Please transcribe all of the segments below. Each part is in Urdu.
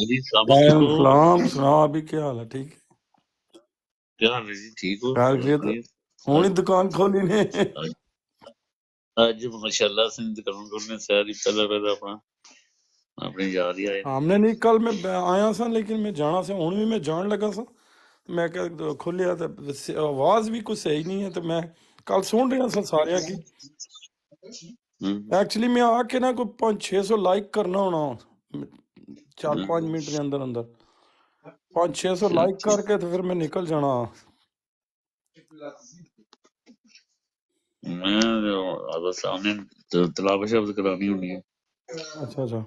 جی السلام وعلیکم علیکم۔ السلام، سناؤ ابھی کیا حال ہے؟ ٹھیک ہے؟ کیا حال ہے جی؟ ٹھیک ہو؟ خیر خیریت؟ ہونی دکان کھولی نے؟ اج ماشاءاللہ سے دکان کھولنے ساری پہلا پہلا اپنے یار ہی آئے ہم نے نہیں، کل میں آیا سا لیکن میں جانا سا، ہوں بھی میں جان لگا سا، میں کہ کھولیا تو آواز بھی کچھ صحیح نہیں ہے، تو میں کل سن رہا سا سارے کی ایکچولی میں آ کے نا کوئی 500-600 لائک کرنا ہونا 4-5 منٹ کے اندر اندر 500-600 لائک کر کے تو پھر میں نکل جانا۔ میں سامنے تلاوت شبد کرانی ہونی ہے اچھا اچھا،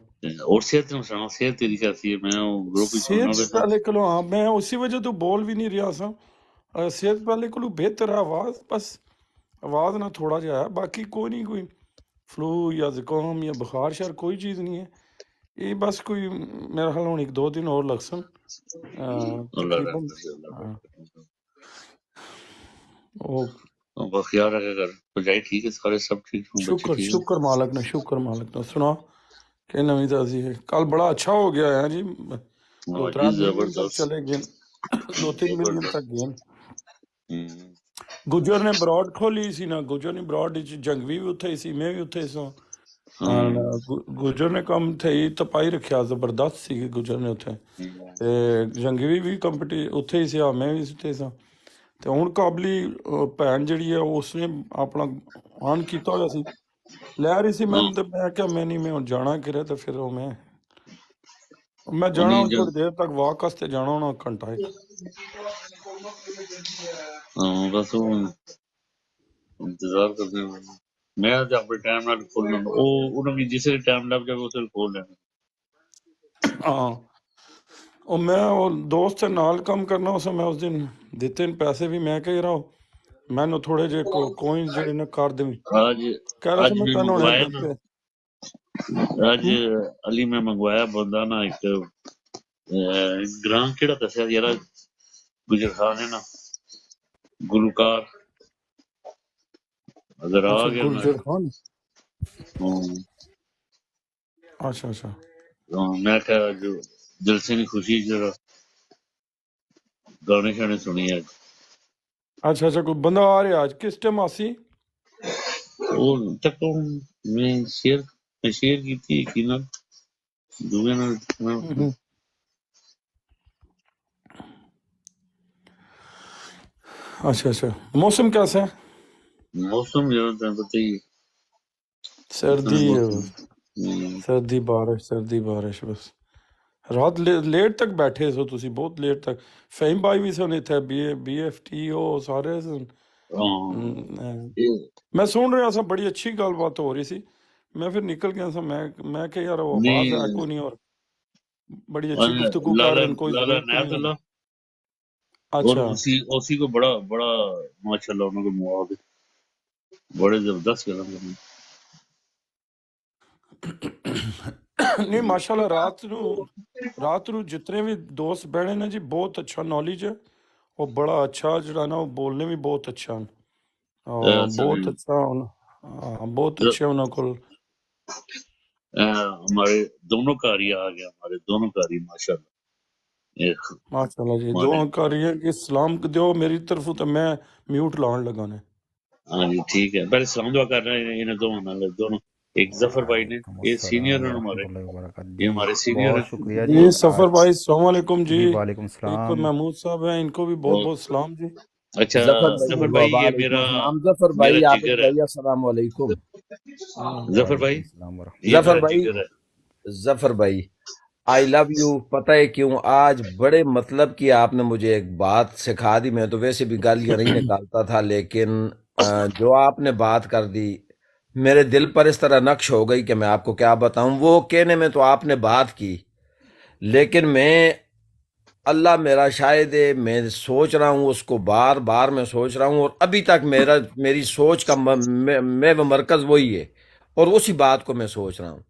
اور صحت نو سنا، صحت تیری کیسی ہے؟ میں گروپ ہی سننا صحت پہ پہلے کلو، ہاں میں اسی وجہ تو بول بھی نہیں رہا سا، صحت پہلے کلو بہتر ہے، آواز بس آواز نہ تھوڑا جہا ہے، باقی کوئی نہیں، کوئی فلو یا زکام یا بخار شار کوئی چیز نہیں ہے، یہ بس کوئی میرا خیال ہوں 1-2 دن اور لگ سن اللہ تقریباً۔ رحمت سے اللہ ہاں برکت وہ بس خیال رکھا کر بجائی ٹھیک ہے، سارے سب ٹھیک ہوں، بچے شکر ٹھیک ہیں؟ شکر مالک نے، شکر مالک نے، سنا کہ نویں تازی ہے؟ کل بڑا اچھا ہو گیا ہے جی، ہاں جی 2-3 ملین تک زبردست چلے گئے، 2-3 ملین تک زبردست۔ گئے۔ گجر نے براڈ کھولی سی نا، گجر نے براڈ جنگوی بھی اتھے سی، میں بھی اتھے سا، گجر نے کم تھے تپائی رکھیا زبردست سی گجر نے اتھے، جنگوی بھی کمپٹی اتھے ہی سا، میں بھی اتھے سا، تو ہوں قابلی بھن جڑی ہے اس نے اپنا آن کیتا ہوا سی، لے رہی سی میں کیا میں نہیں، میں ہوں جانا کرے تو پھر میں جانا ہوں تھوڑی دیر تک واک واسطے جانا ہونا گھنٹہ ایک۔ بس وہ انتظار کرتے ہیں، میں اپنے ٹائم نال کھول لینا، انہوں نے جسے ٹائم لگ جائے اسے کھول لینا۔ ہاں اور میں وہ دوست سے نال کم کرنا، اسے میں اس دن دیتے پیسے بھی میں کہہ رہا ہوں، میں نے تھوڑے جے کوئن جڑے نے کر دیں، آج کہہ رہا آج تھا میں میں تینوں ہونے منگوایا نا، دیتے۔ آج علی میں منگوایا بندہ نا ایک گرام کیڑا دسیا یار گجر خان ہے نا گلوکار، اگر آ اچھا گیا نا گلزر خان، اچھا اچھا میں کہ جو جلسے کی خوشی جرا گانے شانے سنی ہے، اچھا اچھا، کوئی بندہ آ رہا آج کس ٹائم آسی؟ وہ تک میں شیئر کی تھی یقینا دوسرے نال اچھا اچھا، موسم کیسا ہے؟ موسم جو پتہ ہی سردی موسم سردی بارش، سردی بارش، بس رات لیٹ تک بیٹھے سو تسی، بہت لیٹ تک، فہیم بھائی بھی سن تھے، بی ایف ٹی او سارے سن، میں سن رہا سا بڑی اچھی گل بات ہو رہی سی، میں پھر نکل گیا سا، میں کہ یار وہ آواز ہے کوئی نہیں، اور بڑی اچھی گفتگو کر رہے ہیں، کوئی لالا ضرورت نائب نہیں ہے۔ اللہ اور اچھا اسی کو بڑا بڑا ماشاءاللہ انہوں کو مواد بڑے زبردست کلام کرنے۔ نہیں ماشاءاللہ، رات نو جتنے بھی دوست بیٹھے نا جی، بہت اچھا نالج ہے، اور بڑا اچھا جڑا نا وہ بولنے بھی بہت اچھا ہے، بہت اچھا، بہت اچھے انہوں کو۔ ہمارے دونوں کاری آ گیا، ہمارے دونوں کاری ماشاءاللہ ماشاءاللہ جی، دعا کر رہی ہے کہ سلام دیو میری طرف، تو میں میوٹ لان لگا نے۔ ہاں جی ٹھیک ہے، پہلے سلام دعا کر رہے ہیں انہیں دونوں، ایک ظفر بھائی نے، وعلیکم یہ سینئر السلام ہیں ورحمۃ ہمارے، اللہ وبرکاتہ یہ جی، ہمارے سینئر بہت ہیں۔ شکریہ جی جی سفر آج بھائی السلام علیکم جی، جی وعلیکم ایک کوئی السلام محمود صاحب ہیں، ان کو بھی بہت بہت سلام جی۔ اچھا ظفر بھائی ظفر بھائی یہ وعلیکم میرا السلام، ظفر میرا بھائی عابد جگر ہے، بھائی السلام علیکم۔ ظفر وعلیکم بھائی السلام ورحمۃ یہ ظفر میرا بھائی، جگر ہے۔ ظفر بھائی آئی لو یو، پتہ ہے کیوں؟ آج بڑے مطلب کی آپ نے مجھے ایک بات سکھا دی، میں تو ویسے بھی گالیاں نہیں نکالتا تھا، لیکن جو آپ نے بات کر دی میرے دل پر اس طرح نقش ہو گئی کہ میں آپ کو کیا بتاؤں۔ وہ کہنے میں تو آپ نے بات کی، لیکن میں اللہ میرا شاہد ہے، میں سوچ رہا ہوں اس کو، بار بار میں سوچ رہا ہوں، اور ابھی تک میری سوچ کا میں وہ مرکز وہی ہے، اور اسی بات کو میں سوچ رہا ہوں۔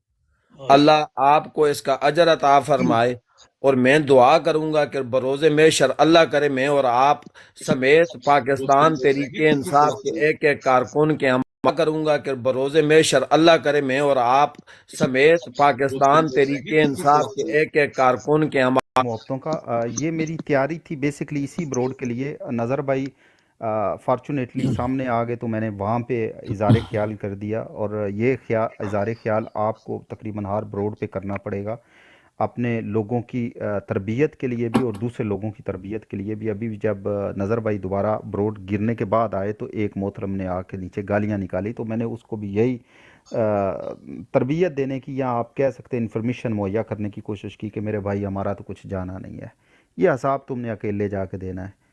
اللہ آپ کو اس کا اجر عطا فرمائے، اور میں دعا کروں گا کہ بروز محشر اللہ کرے میں اور آپ سمیت پاکستان تحریک انصاف کے ایک ایک کارکن کے ہم کروں گا کہ بروز محشر اللہ کرے میں اور آپ سمیت پاکستان تحریک انصاف کے ایک ایک کارکن کے ہم محبتوں کا یہ میری تیاری تھی بیسکلی اسی بروڈ کے لیے. نظر بھائی فارچونیٹلی سامنے آ گئے تو میں نے وہاں پہ اظہار خیال کر دیا، اور یہ اظہار خیال آپ کو تقریباً ہر بروڈ پہ کرنا پڑے گا اپنے لوگوں کی تربیت کے لیے بھی اور دوسرے لوگوں کی تربیت کے لیے بھی. ابھی بھی جب نظر بھائی دوبارہ بروڈ گرنے کے بعد آئے تو ایک محترم نے آ کے نیچے گالیاں نکالی، تو میں نے اس کو بھی یہی تربیت دینے کی، یا آپ کہہ سکتے ہیں انفارمیشن مہیا کرنے کی کوشش کی کہ میرے بھائی ہمارا تو کچھ جانا نہیں ہے، یہ حساب تم نے اکیلے جا کے دینا ہے.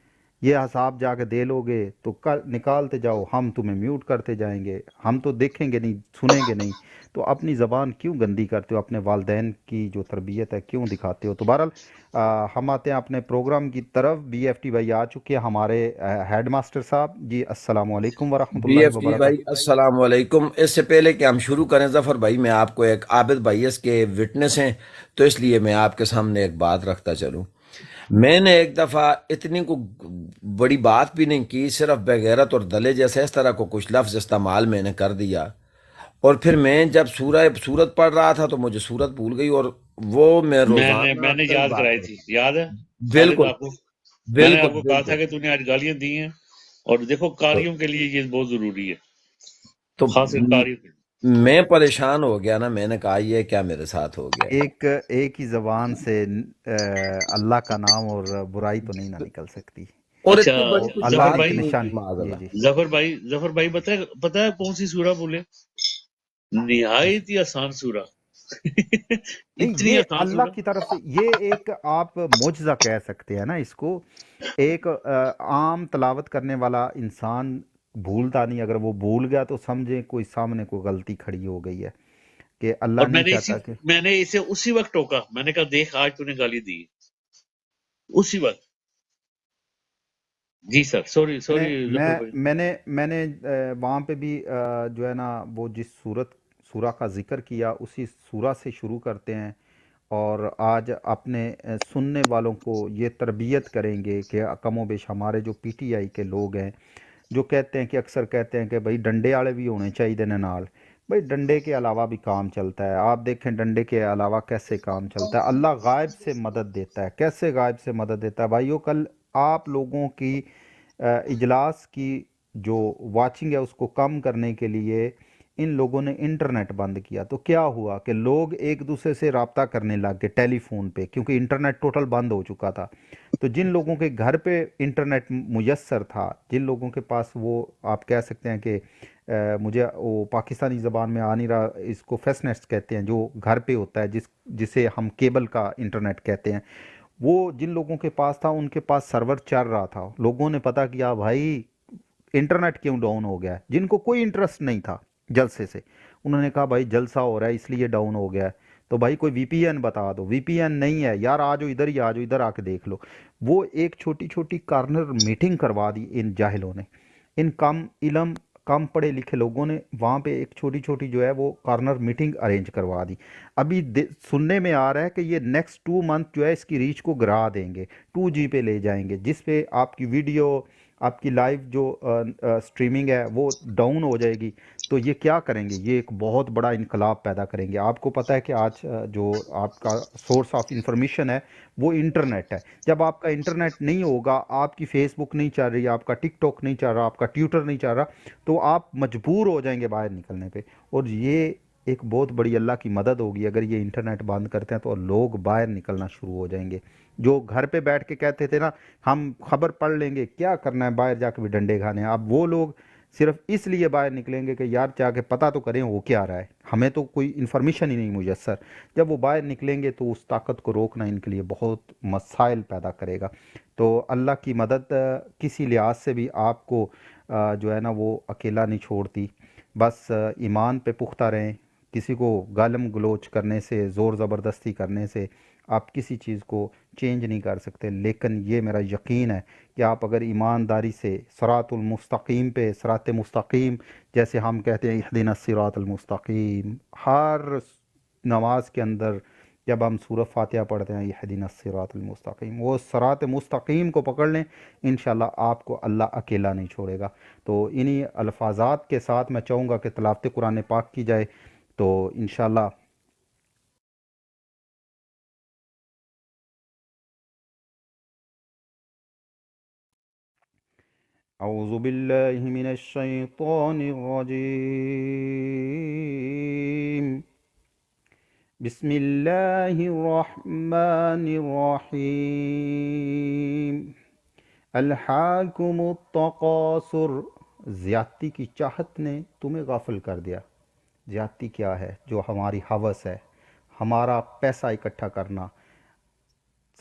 یہ حساب جا کے دے لو گے تو نکالتے جاؤ، ہم تمہیں میوٹ کرتے جائیں گے، ہم تو دیکھیں گے نہیں سنیں گے نہیں. تو اپنی زبان کیوں گندی کرتے ہو؟ اپنے والدین کی جو تربیت ہے کیوں دکھاتے ہو؟ تو بہرحال ہم آتے ہیں اپنے پروگرام کی طرف. بی ایف ٹی بھائی آ چکے ہیں ہمارے ہیڈ ماسٹر صاحب جی. السلام علیکم ورحمۃ بی اللہ ایف ٹی بھائی وبرکاتہ. السلام علیکم. اس سے پہلے کہ ہم شروع کریں ظفر بھائی، میں آپ کو ایک عابد بھائی اس کے وٹنس ہیں تو اس لیے میں آپ کے سامنے ایک بات رکھتا چلوں. میں نے ایک دفعہ اتنی کو بڑی بات بھی نہیں کی، صرف بغیرت اور دلے جیسے اس طرح کو کچھ لفظ استعمال میں نے کر دیا، اور پھر میں جب سورت پڑھ رہا تھا تو مجھے سورت بھول گئی، اور وہ میں روزانہ میں نے کئی یاد بار کرائی کرتا تھی، یاد ہے ہوں. خالد بالکل آپ کو؟ میں نے آپ بالکل کو کہا تھا بالکل. کہ تو نے آج گالیاں دی ہیں، اور دیکھو قاریوں کے لیے یہ بہت ضروری ہے، تو خاص کر قاریوں کے لیے. میں پریشان ہو گیا نا، میں نے کہا یہ کیا میرے ساتھ ہو گیا. ایک ہی زبان سے اللہ کا نام اور برائی تو نہیں نہ نکل سکتی، اور اچھا اتنی بڑی وہ کچھ ظفر اللہ بات کی بھائی، نہیں نشانی. تھی معاذ جی اللہ. جی. ظفر بھائی پتہ ہے کون سی سورہ بولے؟ نہایت ہی آسان سورہ. نہیں، اتنی یہ آسان اللہ سورہ. کی طرف سے یہ ایک آپ معجزہ کہہ سکتے ہیں نا اس کو. ایک عام تلاوت کرنے والا انسان بھولتا نہیں، اگر وہ بھول گیا تو سمجھیں کوئی سامنے کوئی غلطی کھڑی ہو گئی ہے، کہ اللہ اور نہیں چاہتا کہ میں نے اسے اسی وقت ٹوکا، میں نے کہا دیکھ آج تو نے گالی دی ہے. اسی وقت. جی سر، سوری ظفر بھائی. میں نے وہاں پہ بھی جو ہے نا وہ جس سورہ کا ذکر کیا اسی سورہ سے شروع کرتے ہیں، اور آج اپنے سننے والوں کو یہ تربیت کریں گے کہ کم و بیش ہمارے جو پی ٹی آئی کے لوگ ہیں جو کہتے ہیں کہ اکثر کہتے ہیں کہ بھائی ڈنڈے والے بھی ہونے چاہیے نال. بھائی ڈنڈے کے علاوہ بھی کام چلتا ہے. آپ دیکھیں ڈنڈے کے علاوہ کیسے کام چلتا ہے. اللہ غائب سے مدد دیتا ہے. کیسے غائب سے مدد دیتا ہے بھائیو؟ کل آپ لوگوں کی اجلاس کی جو واچنگ ہے اس کو کم کرنے کے لیے ان لوگوں نے انٹرنیٹ بند کیا، تو کیا ہوا کہ لوگ ایک دوسرے سے رابطہ کرنے لگ گئے ٹیلی فون پہ، کیونکہ انٹرنیٹ ٹوٹل بند ہو چکا تھا. تو جن لوگوں کے گھر پہ انٹرنیٹ میسر تھا، جن لوگوں کے پاس وہ آپ کہہ سکتے ہیں کہ مجھے وہ پاکستانی زبان میں آ نہیں رہا، اس کو فیس نیٹس کہتے ہیں، جو گھر پہ ہوتا ہے جسے ہم کیبل کا انٹرنیٹ کہتے ہیں، وہ جن لوگوں کے پاس تھا ان کے پاس سرور چل رہا تھا. لوگوں نے پتہ کیا بھائی انٹرنیٹ کیوں ڈاؤن ہو گیا ہے، جن کو کوئی انٹرسٹ نہیں تھا جلسے سے، انہوں نے کہا بھائی جلسہ ہو رہا ہے اس لیے ڈاؤن ہو گیا ہے. تو بھائی کوئی وی پی این بتا دو. وی پی این نہیں ہے یار، آ جاؤ ادھر ہی، آ جاؤ ادھر آ کے دیکھ لو. وہ ایک چھوٹی چھوٹی کارنر میٹنگ کروا دی ان جاہلوں نے، ان کم علم کم پڑھے لکھے لوگوں نے وہاں پہ ایک چھوٹی چھوٹی جو ہے وہ کارنر میٹنگ ارینج کروا دی. ابھی سننے میں آ رہا ہے کہ یہ نیکسٹ 2 منتھ جو ہے اس کی ریچ کو گرا دیں گے، 2G پہ لے جائیں گے، جس پہ آپ کی ویڈیو آپ کی لائیو جو سٹریمنگ ہے وہ ڈاؤن ہو جائے گی. تو یہ کیا کریں گے؟ یہ ایک بہت بڑا انقلاب پیدا کریں گے. آپ کو پتہ ہے کہ آج جو آپ کا سورس آف انفارمیشن ہے وہ انٹرنیٹ ہے. جب آپ کا انٹرنیٹ نہیں ہوگا، آپ کی فیس بک نہیں چل رہی، آپ کا ٹک ٹاک نہیں چل رہا، آپ کا ٹویٹر نہیں چل رہا، تو آپ مجبور ہو جائیں گے باہر نکلنے پہ. اور یہ ایک بہت بڑی اللہ کی مدد ہوگی اگر یہ انٹرنیٹ بند کرتے ہیں تو لوگ باہر نکلنا شروع ہو جائیں گے. جو گھر پہ بیٹھ کے کہتے تھے نا ہم خبر پڑھ لیں گے، کیا کرنا ہے باہر جا کے بھی ڈنڈے کھانے ہیں، اب وہ لوگ صرف اس لیے باہر نکلیں گے کہ یار جا کے پتہ تو کریں وہ کیا رہا ہے، ہمیں تو کوئی انفارمیشن ہی نہیں میسر. جب وہ باہر نکلیں گے تو اس طاقت کو روکنا ان کے لیے بہت مسائل پیدا کرے گا. تو اللہ کی مدد کسی لحاظ سے بھی آپ کو جو ہے نا وہ اکیلا نہیں چھوڑتی. بس ایمان پہ پختہ رہیں. کسی کو گالم گلوچ کرنے سے، زور زبردستی کرنے سے آپ کسی چیز کو چینج نہیں کر سکتے. لیکن یہ میرا یقین ہے کہ آپ اگر ایمانداری سے صراط المستقیم پہ، صراط مستقیم جیسے ہم کہتے ہیں اہدنا الصراط المستقیم، ہر نماز کے اندر جب ہم سورہ فاتحہ پڑھتے ہیں یہدینا الصراط المستقیم، وہ صراط مستقیم کو پکڑ لیں، انشاءاللہ آپ کو اللہ اکیلا نہیں چھوڑے گا۔ تو انہی الفاظات کے ساتھ میں چاہوں گا کہ تلاوت قرآن پاک کی جائے، تو انشاءاللہ اعوذ باللہ من الشیطان الرجیم، بسم اللہ الرحمن الرحیم، الحاکم التقاصر، زیادتی کی چاہت نے تمہیں غافل کر دیا۔ زیادتی کیا ہے؟ جو ہماری ہوس ہے، ہمارا پیسہ اکٹھا کرنا۔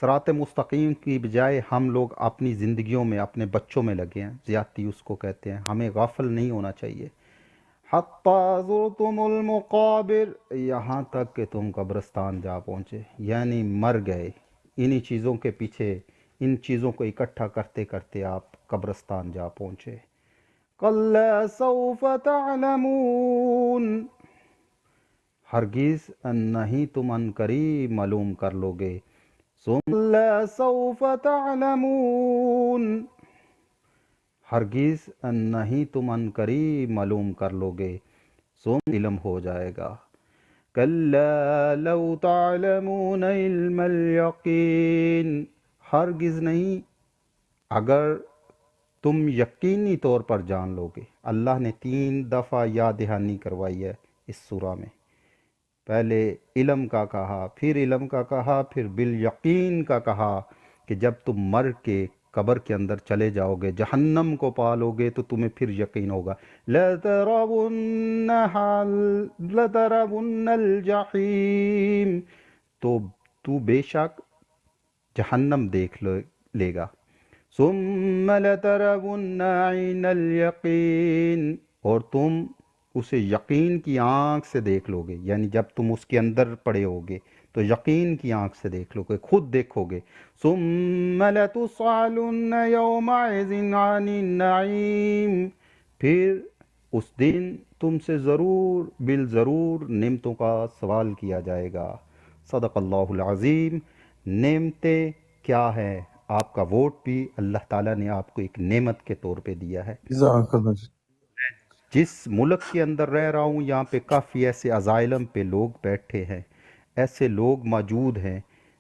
صراط مستقیم کی بجائے ہم لوگ اپنی زندگیوں میں اپنے بچوں میں لگے ہیں، زیادتی اس کو کہتے ہیں۔ ہمیں غافل نہیں ہونا چاہیے۔ حتیٰ زرتم المقابر، یہاں تک کہ تم قبرستان جا پہنچے، یعنی مر گئے انہی چیزوں کے پیچھے، ان چیزوں کو اکٹھا کرتے کرتے آپ قبرستان جا پہنچے۔ کلا سوف تعلمون، ہرگز نہیں تم ان قریب معلوم کر لو گے۔ ثم سوف تعلمون، ہرگز نہیں تم ان قریب معلوم کر لو گے، ثم علم ہو جائے گا۔ کلا لو تعلمون علم الیقین، ہرگز نہیں اگر تم یقینی طور پر جان لو گے۔ اللہ نے 3 دفعہ یاد دہانی کروائی ہے اس سورہ میں، پہلے علم کا کہا، پھر علم کا کہا، پھر بالیقین کا کہا کہ جب تم مر کے قبر کے اندر چلے جاؤ گے، جہنم کو پالو گے تو تمہیں پھر یقین ہوگا۔ لَتَرَوُنَّ الْجَحِيمَ، تو بے شک جہنم دیکھ لے گا۔ ثم لَتَرَوُنَّ عَيْنَ الْيَقِينَ، اور تم اسے یقین کی آنکھ سے دیکھ لو گے، یعنی جب تم اس کے اندر پڑے ہوگے تو یقین کی آنکھ سے دیکھ لو گے، خود دیکھو گے۔ ثم لَتُسْأَلُنَّ يَوْمَئِذٍ عَنِ النَّعِيمِ، پھر اس دن تم سے ضرور بالضرور نعمتوں کا سوال کیا جائے گا۔ صدق اللہ العظیم۔ نعمتیں کیا ہے؟ آپ کا ووٹ بھی اللہ تعالیٰ نے آپ کو ایک نعمت کے طور پہ دیا ہے۔ جزاک اللہ جی۔ جس ملک کے اندر رہ رہا ہوں یہاں پہ کافی ایسے ازائلم پہ لوگ بیٹھے ہیں، ایسے لوگ موجود ہیں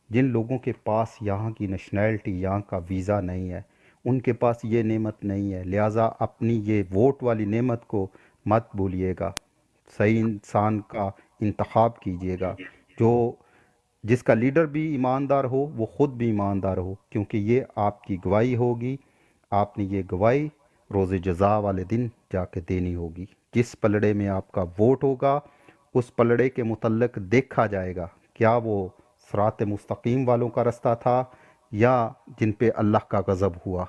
جن لوگوں کے پاس یہاں کی نیشنلٹی، یہاں کا ویزا نہیں ہے، ان کے پاس یہ نعمت نہیں ہے، لہٰذا اپنی یہ ووٹ والی نعمت کو مت بھولیے گا، صحیح انسان کا انتخاب کیجیے گا، جس کا لیڈر بھی ایماندار ہو وہ خود بھی ایماندار ہو، کیونکہ یہ آپ کی گواہی ہوگی، آپ نے یہ گواہی روز جزا والے دن جا کے دینی ہوگی۔ جس پلڑے میں آپ کا ووٹ ہوگا اس پلڑے کے متعلق دیکھا جائے گا کیا وہ صراط مستقیم والوں کا رستہ تھا یا جن پہ اللہ کا غضب ہوا۔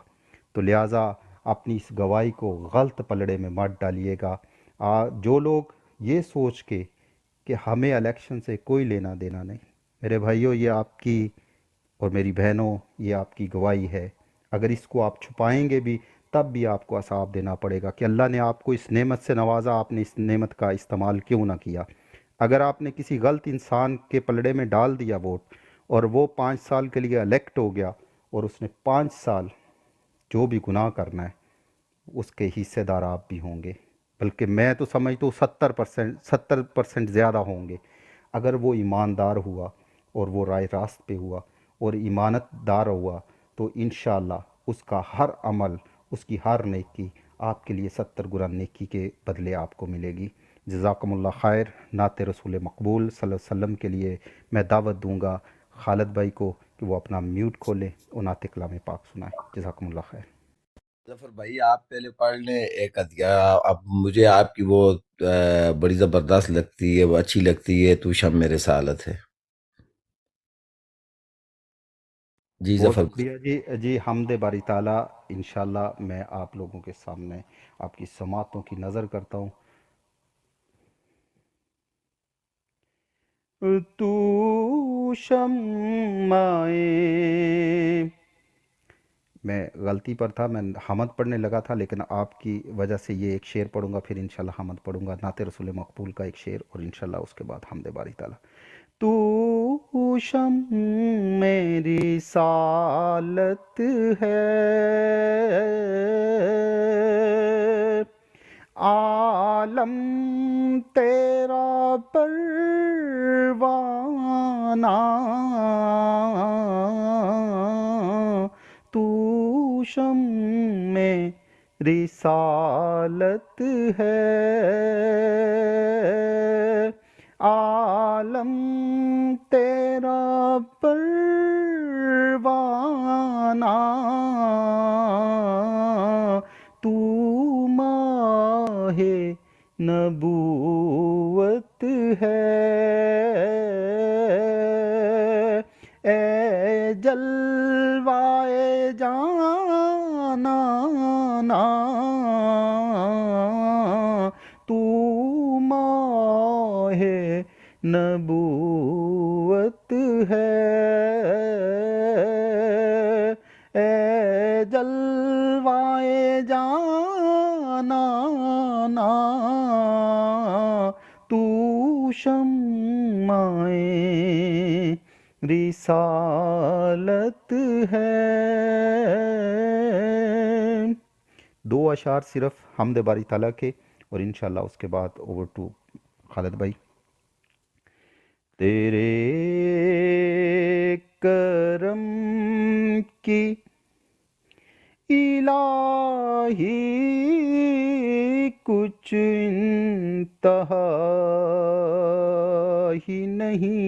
تو لہٰذا اپنی اس گواہی کو غلط پلڑے میں مت ڈالیے گا۔ جو لوگ یہ سوچ کے کہ ہمیں الیکشن سے کوئی لینا دینا نہیں، میرے بھائیوں یہ آپ کی اور میری بہنوں یہ آپ کی گواہی ہے، اگر اس کو آپ چھپائیں گے بھی تب بھی آپ کو حساب دینا پڑے گا کہ اللہ نے آپ کو اس نعمت سے نوازا، آپ نے اس نعمت کا استعمال کیوں نہ کیا۔ اگر آپ نے کسی غلط انسان کے پلڑے میں ڈال دیا ووٹ اور وہ 5 سال کے لیے الیکٹ ہو گیا اور اس نے 5 سال جو بھی گناہ کرنا ہے اس کے حصے دار آپ بھی ہوں گے، بلکہ میں تو سمجھتا ہوں 70% زیادہ ہوں گے۔ اگر وہ ایماندار ہوا اور وہ رائے راست پہ ہوا اور ایمانت دار ہوا تو انشاءاللہ اس کا ہر عمل، اس کی ہر نیکی آپ کے لیے 70 گنا نیکی کے بدلے آپ کو ملے گی۔ جزاکم اللہ خیر۔ نعت رسول مقبول صلی اللہ علیہ وسلم کے لیے میں دعوت دوں گا خالد بھائی کو کہ وہ اپنا میوٹ کھولیں اور نعت کلام پاک سنائیں۔ جزاکم اللہ خیر۔ ظفر بھائی آپ پہلے پڑھ لیں ایک عدیہ۔ اب مجھے آپ کی وہ بڑی زبردست لگتی ہے، وہ اچھی لگتی ہے، تو شم میرے سالت ہے۔ جی بہت ظفر۔ شکریہ جی حمد باری تعالیٰ۔ انشاءاللہ میں آپ لوگوں کے سامنے آپ کی سماعتوں کی نظر کرتا ہوں۔ تو شمائے، میں غلطی پر تھا، میں حمد پڑھنے لگا تھا لیکن آپ کی وجہ سے یہ ایک شعر پڑھوں گا، پھر انشاءاللہ حمد پڑھوں گا، نعت رسول مقبول کا ایک شعر، اور انشاءاللہ اس کے بعد حمد باری تعالیٰ۔ تو شمع رسالت ہے، عالم تیرا پروانہ، تو شمع رسالت ہے، عالم تیرا پروانہ، تو ماہ نبوت ہے، اے جلوائے جانانا، تو ماہ نبوت ہے، اے جلوائے جانانا، تو شمع رسالت ہے۔ دو اشعار صرف حمد باری تعالیٰ کے، اور انشاءاللہ اس کے بعد اوور ٹو خالد بھائی۔ تیرے کرم کی الہی کچھ انتہا ہی نہیں،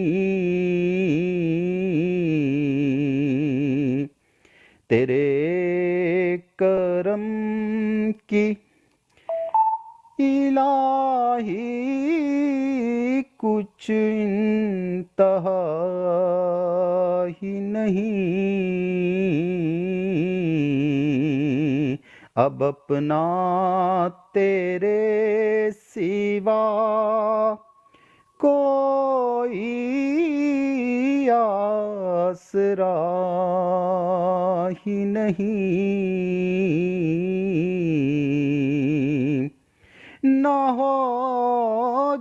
تیرے کرم کی الہی کچھ انتہا ہی نہیں، اب اپنا تیرے سوا کوئی آسرا ہی نہیں، نہ ہو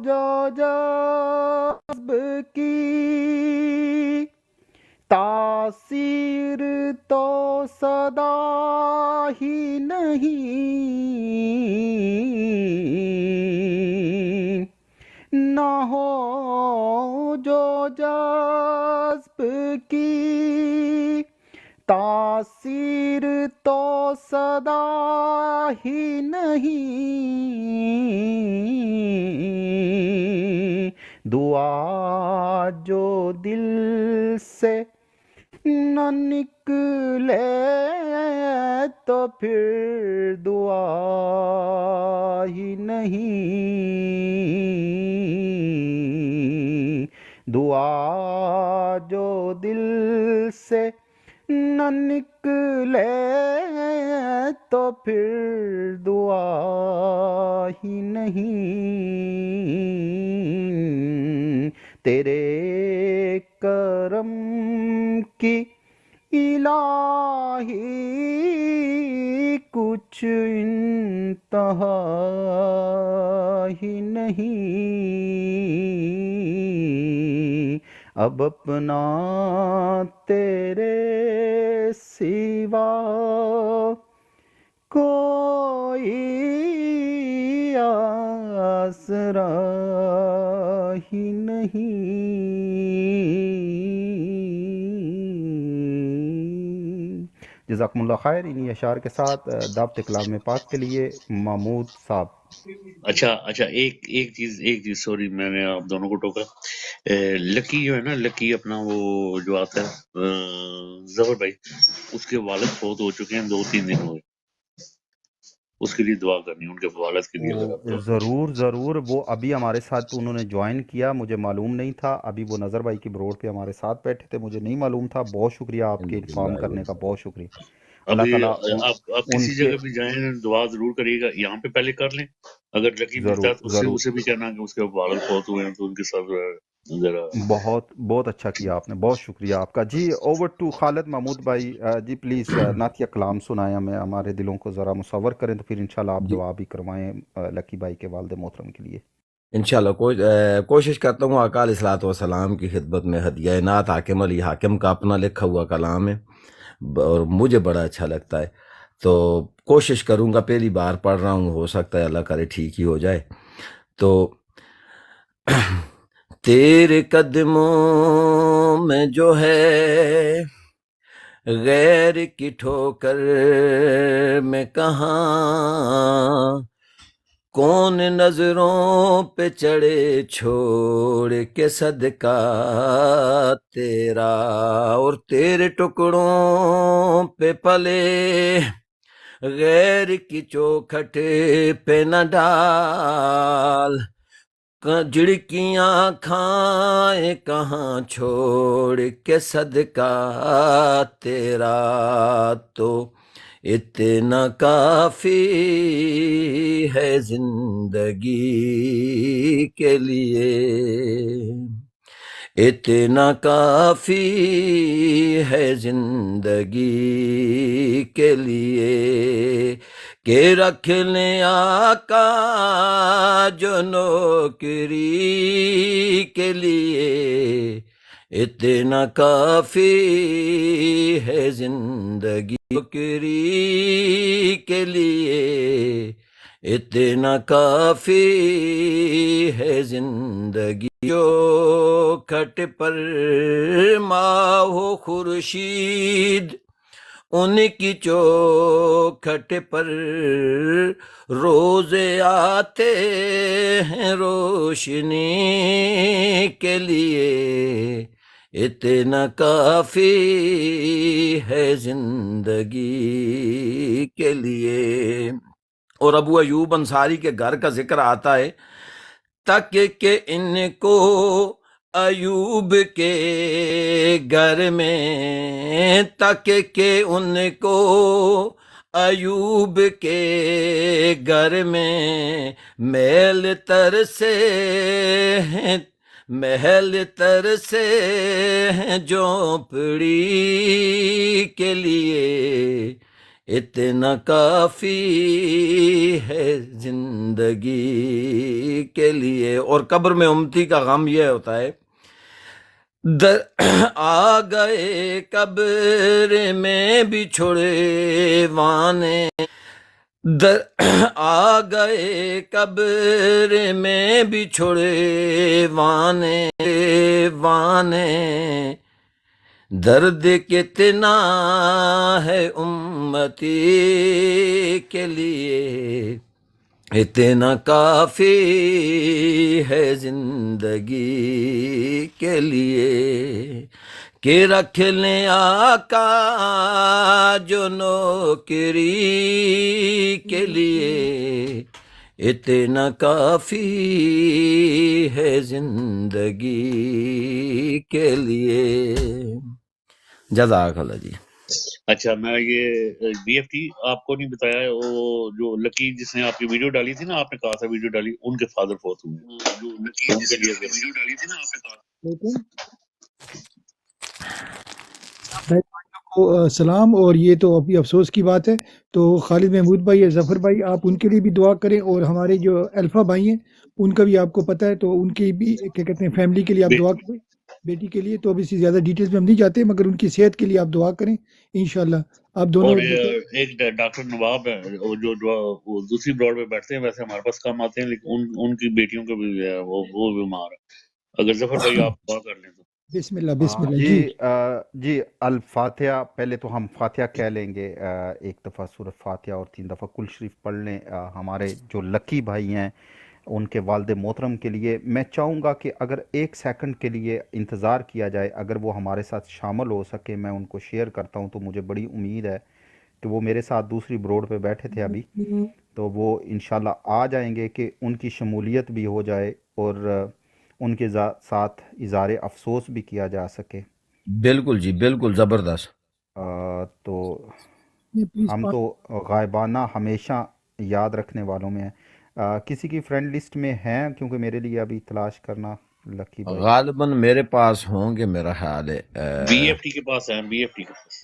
جو جذب کی تاثیر تو صدا ہی نہیں، نہ ہو جو جذب کی تاثیر تو صدا ہی نہیں، دعا جو دل سے نہ نکلے تو پھر دعا ہی نہیں، دعا جو دل سے نہ نکلے تو پھر دعا ہی نہیں، تیرے کرم کی الہی کچھ انتہا ہی نہیں، اب اپنا تیرے سوا کوئی آسرا ہی نہیں۔ جزاکم اللہ خیر۔ انہی اشعار کے ساتھ دعوت کلام پاک کے لیے محمود صاحب۔ اچھا ایک چیز سوری میں نے آپ دونوں کو ٹوکا۔ لکی جو ہے نا، لکی اپنا وہ جو آتا ہے ظفر بھائی، اس کے والد فوت ہو چکے ہیں، 2-3 دن ہوئے، اس کے لیے دعا کرنی ہے، ان کے والد کے لیے اگر آپ دعا ضرور ضرور، وہ ابھی ہمارے ساتھ انہوں نے جوائن کیا، مجھے معلوم نہیں تھا، ابھی وہ نظر بھائی کی بروڈ پہ ہمارے ساتھ بیٹھے تھے، مجھے نہیں معلوم تھا۔ بہت شکریہ آپ کے انفارم کرنے کا، بہت شکریہ۔ اللہ ابھی تعالیٰ آپ ان کسی کے جگہ بھی جائیں دعا ضرور کریے گا، یہاں پہ پہلے کر لیں، اگر لکی ملتا ہے تو ضرور اسے بھی کہنا کہ اس کے والد فوت ہوئے ہیں تو ان کے ساتھ ذرا بہت اچھا کیا آپ نے، بہت شکریہ آپ کا جی۔ اوور ٹو خالد محمود بھائی جی، پلیز نعتیہ کلام سنائیں ہمیں، ہمارے دلوں کو ذرا مصور کریں، تو پھر انشاءاللہ آپ جی دعا بھی کروائیں لکی بھائی کے والد محترم کے لیے۔ انشاءاللہ کوشش کرتا ہوں آقا علیہ الصلوۃ والسلام کی خدمت میں ہدیہ نعت حاکم علی حاکم کا اپنا لکھا ہوا کلام ہے اور مجھے بڑا اچھا لگتا ہے، تو کوشش کروں گا، پہلی بار پڑھ رہا ہوں، ہو سکتا ہے اللہ کرے ٹھیک ہی ہو جائے۔ تو تیرے قدموں میں جو ہے غیر کی ٹھوکر میں کہاں، کون نظروں پہ چڑھے چھوڑ کے صدقہ تیرا، اور تیرے ٹکڑوں پہ پلے غیر کی چوکھٹ پہ نہ ڈال، جھڑکیاں کھائیں کہاں چھوڑ کے صدقہ تیرا، تو اتنا کافی ہے زندگی کے لیے، اتنا کافی ہے زندگی کے لیے، کہ رکھ لیں آقا جو نوکری کے لیے، اتنا کافی ہے زندگی نوکری کے لیے، اتنا کافی ہے زندگی، جو کھٹ پر ماہ خورشید ان کی چوکھٹ پر روزے آتے ہیں روشنی کے لیے، اتنا کافی ہے زندگی کے لیے۔ اور ابو ایوب انصاری کے گھر کا ذکر آتا ہے، تک کہ ان کو ایوب کے گھر میں، تک کہ ان کو ایوب کے گھر میں محل تر سے ہیں، محل تر سے ہیں جھونپڑی کے لیے، اتنا کافی ہے زندگی کے لیے۔ اور قبر میں امتی کا غم یہ ہوتا ہے، آ گئے قبر میں بھی چھڑے وانے، آ گئے قبر میں بھی چھڑے وانے، درد کتنا ہے امتی کے لیے، اتنا کافی ہے زندگی کے لیے، کہ رکھ لیں آقا جو نوکری کے لیے، اتنا کافی ہے زندگی کے لیے۔ جزاک اللہ جی۔ اچھا میں یہ بی ایف ٹی آپ کو نہیں بتایا، وہ جو لکی جس نے آپ کی ویڈیو ڈالی تھی نا، آپ نے کہا تھا ویڈیو ڈالی، ان کے فادر فوت ہوئے، جو لکی جس نے ویڈیو ڈالی تھی نا آپ نے کہا، لیکن بھائی کو سلام، اور یہ تو ابھی افسوس کی بات ہے، تو خالد محمود بھائی اور ظفر بھائی آپ ان کے لیے بھی دعا کریں، اور ہمارے جو الفا بھائی ہیں ان کا بھی آپ کو پتہ ہے، تو ان کی بھی کیا کہتے ہیں فیملی کے لیے آپ دعا کریں، بیٹی کے لیے۔ تو اب اس سے زیادہ ڈیٹیلز میں ہم نہیں جاتے، مگر ان کی صحت کے لیے آپ دعا کریں انشاءاللہ۔ آپ دونوں اور ایک ڈاکٹر نواب ہے جو وہ دوسری براڈ پہ بیٹھتے ہیں، ویسے ہمارے پاس کم آتے ہیں، لیکن ان کی بیٹیوں کا بھی ہے، وہ بیمار ہے، اگر ظفر بھائی آپ دعا کر لیں تو۔ بسم اللہ بسم اللہ جی۔ جی الفاتحہ، پہلے تو ہم فاتحہ کہہ لیں گے، ایک دفعہ سورۃ فاتحہ اور 3 دفعہ کل شریف پڑھ لیں ہمارے جو لکی بھائی ہیں ان کے والد محترم کے لیے۔ میں چاہوں گا کہ اگر 1 سیکنڈ کے لیے انتظار کیا جائے، اگر وہ ہمارے ساتھ شامل ہو سکے، میں ان کو شیئر کرتا ہوں، تو مجھے بڑی امید ہے کہ وہ میرے ساتھ دوسری بروڈ پہ بیٹھے تھے ابھی، تو وہ انشاءاللہ آ جائیں گے کہ ان کی شمولیت بھی ہو جائے اور ان کے ساتھ اظہار افسوس بھی کیا جا سکے۔ بالکل جی، بالکل زبردست۔ تو ہم تو غائبانہ ہمیشہ یاد رکھنے والوں میں ہیں۔ کسی کی فرینڈ لسٹ میں ہیں؟ کیونکہ میرے لیے ابھی تلاش کرنا لکی بھائی غالباً میرے پاس ہوں گے میرا خیال ہے، بی ایف ٹی کے پاس ہیں، بی ایف ٹی کے پاس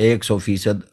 100%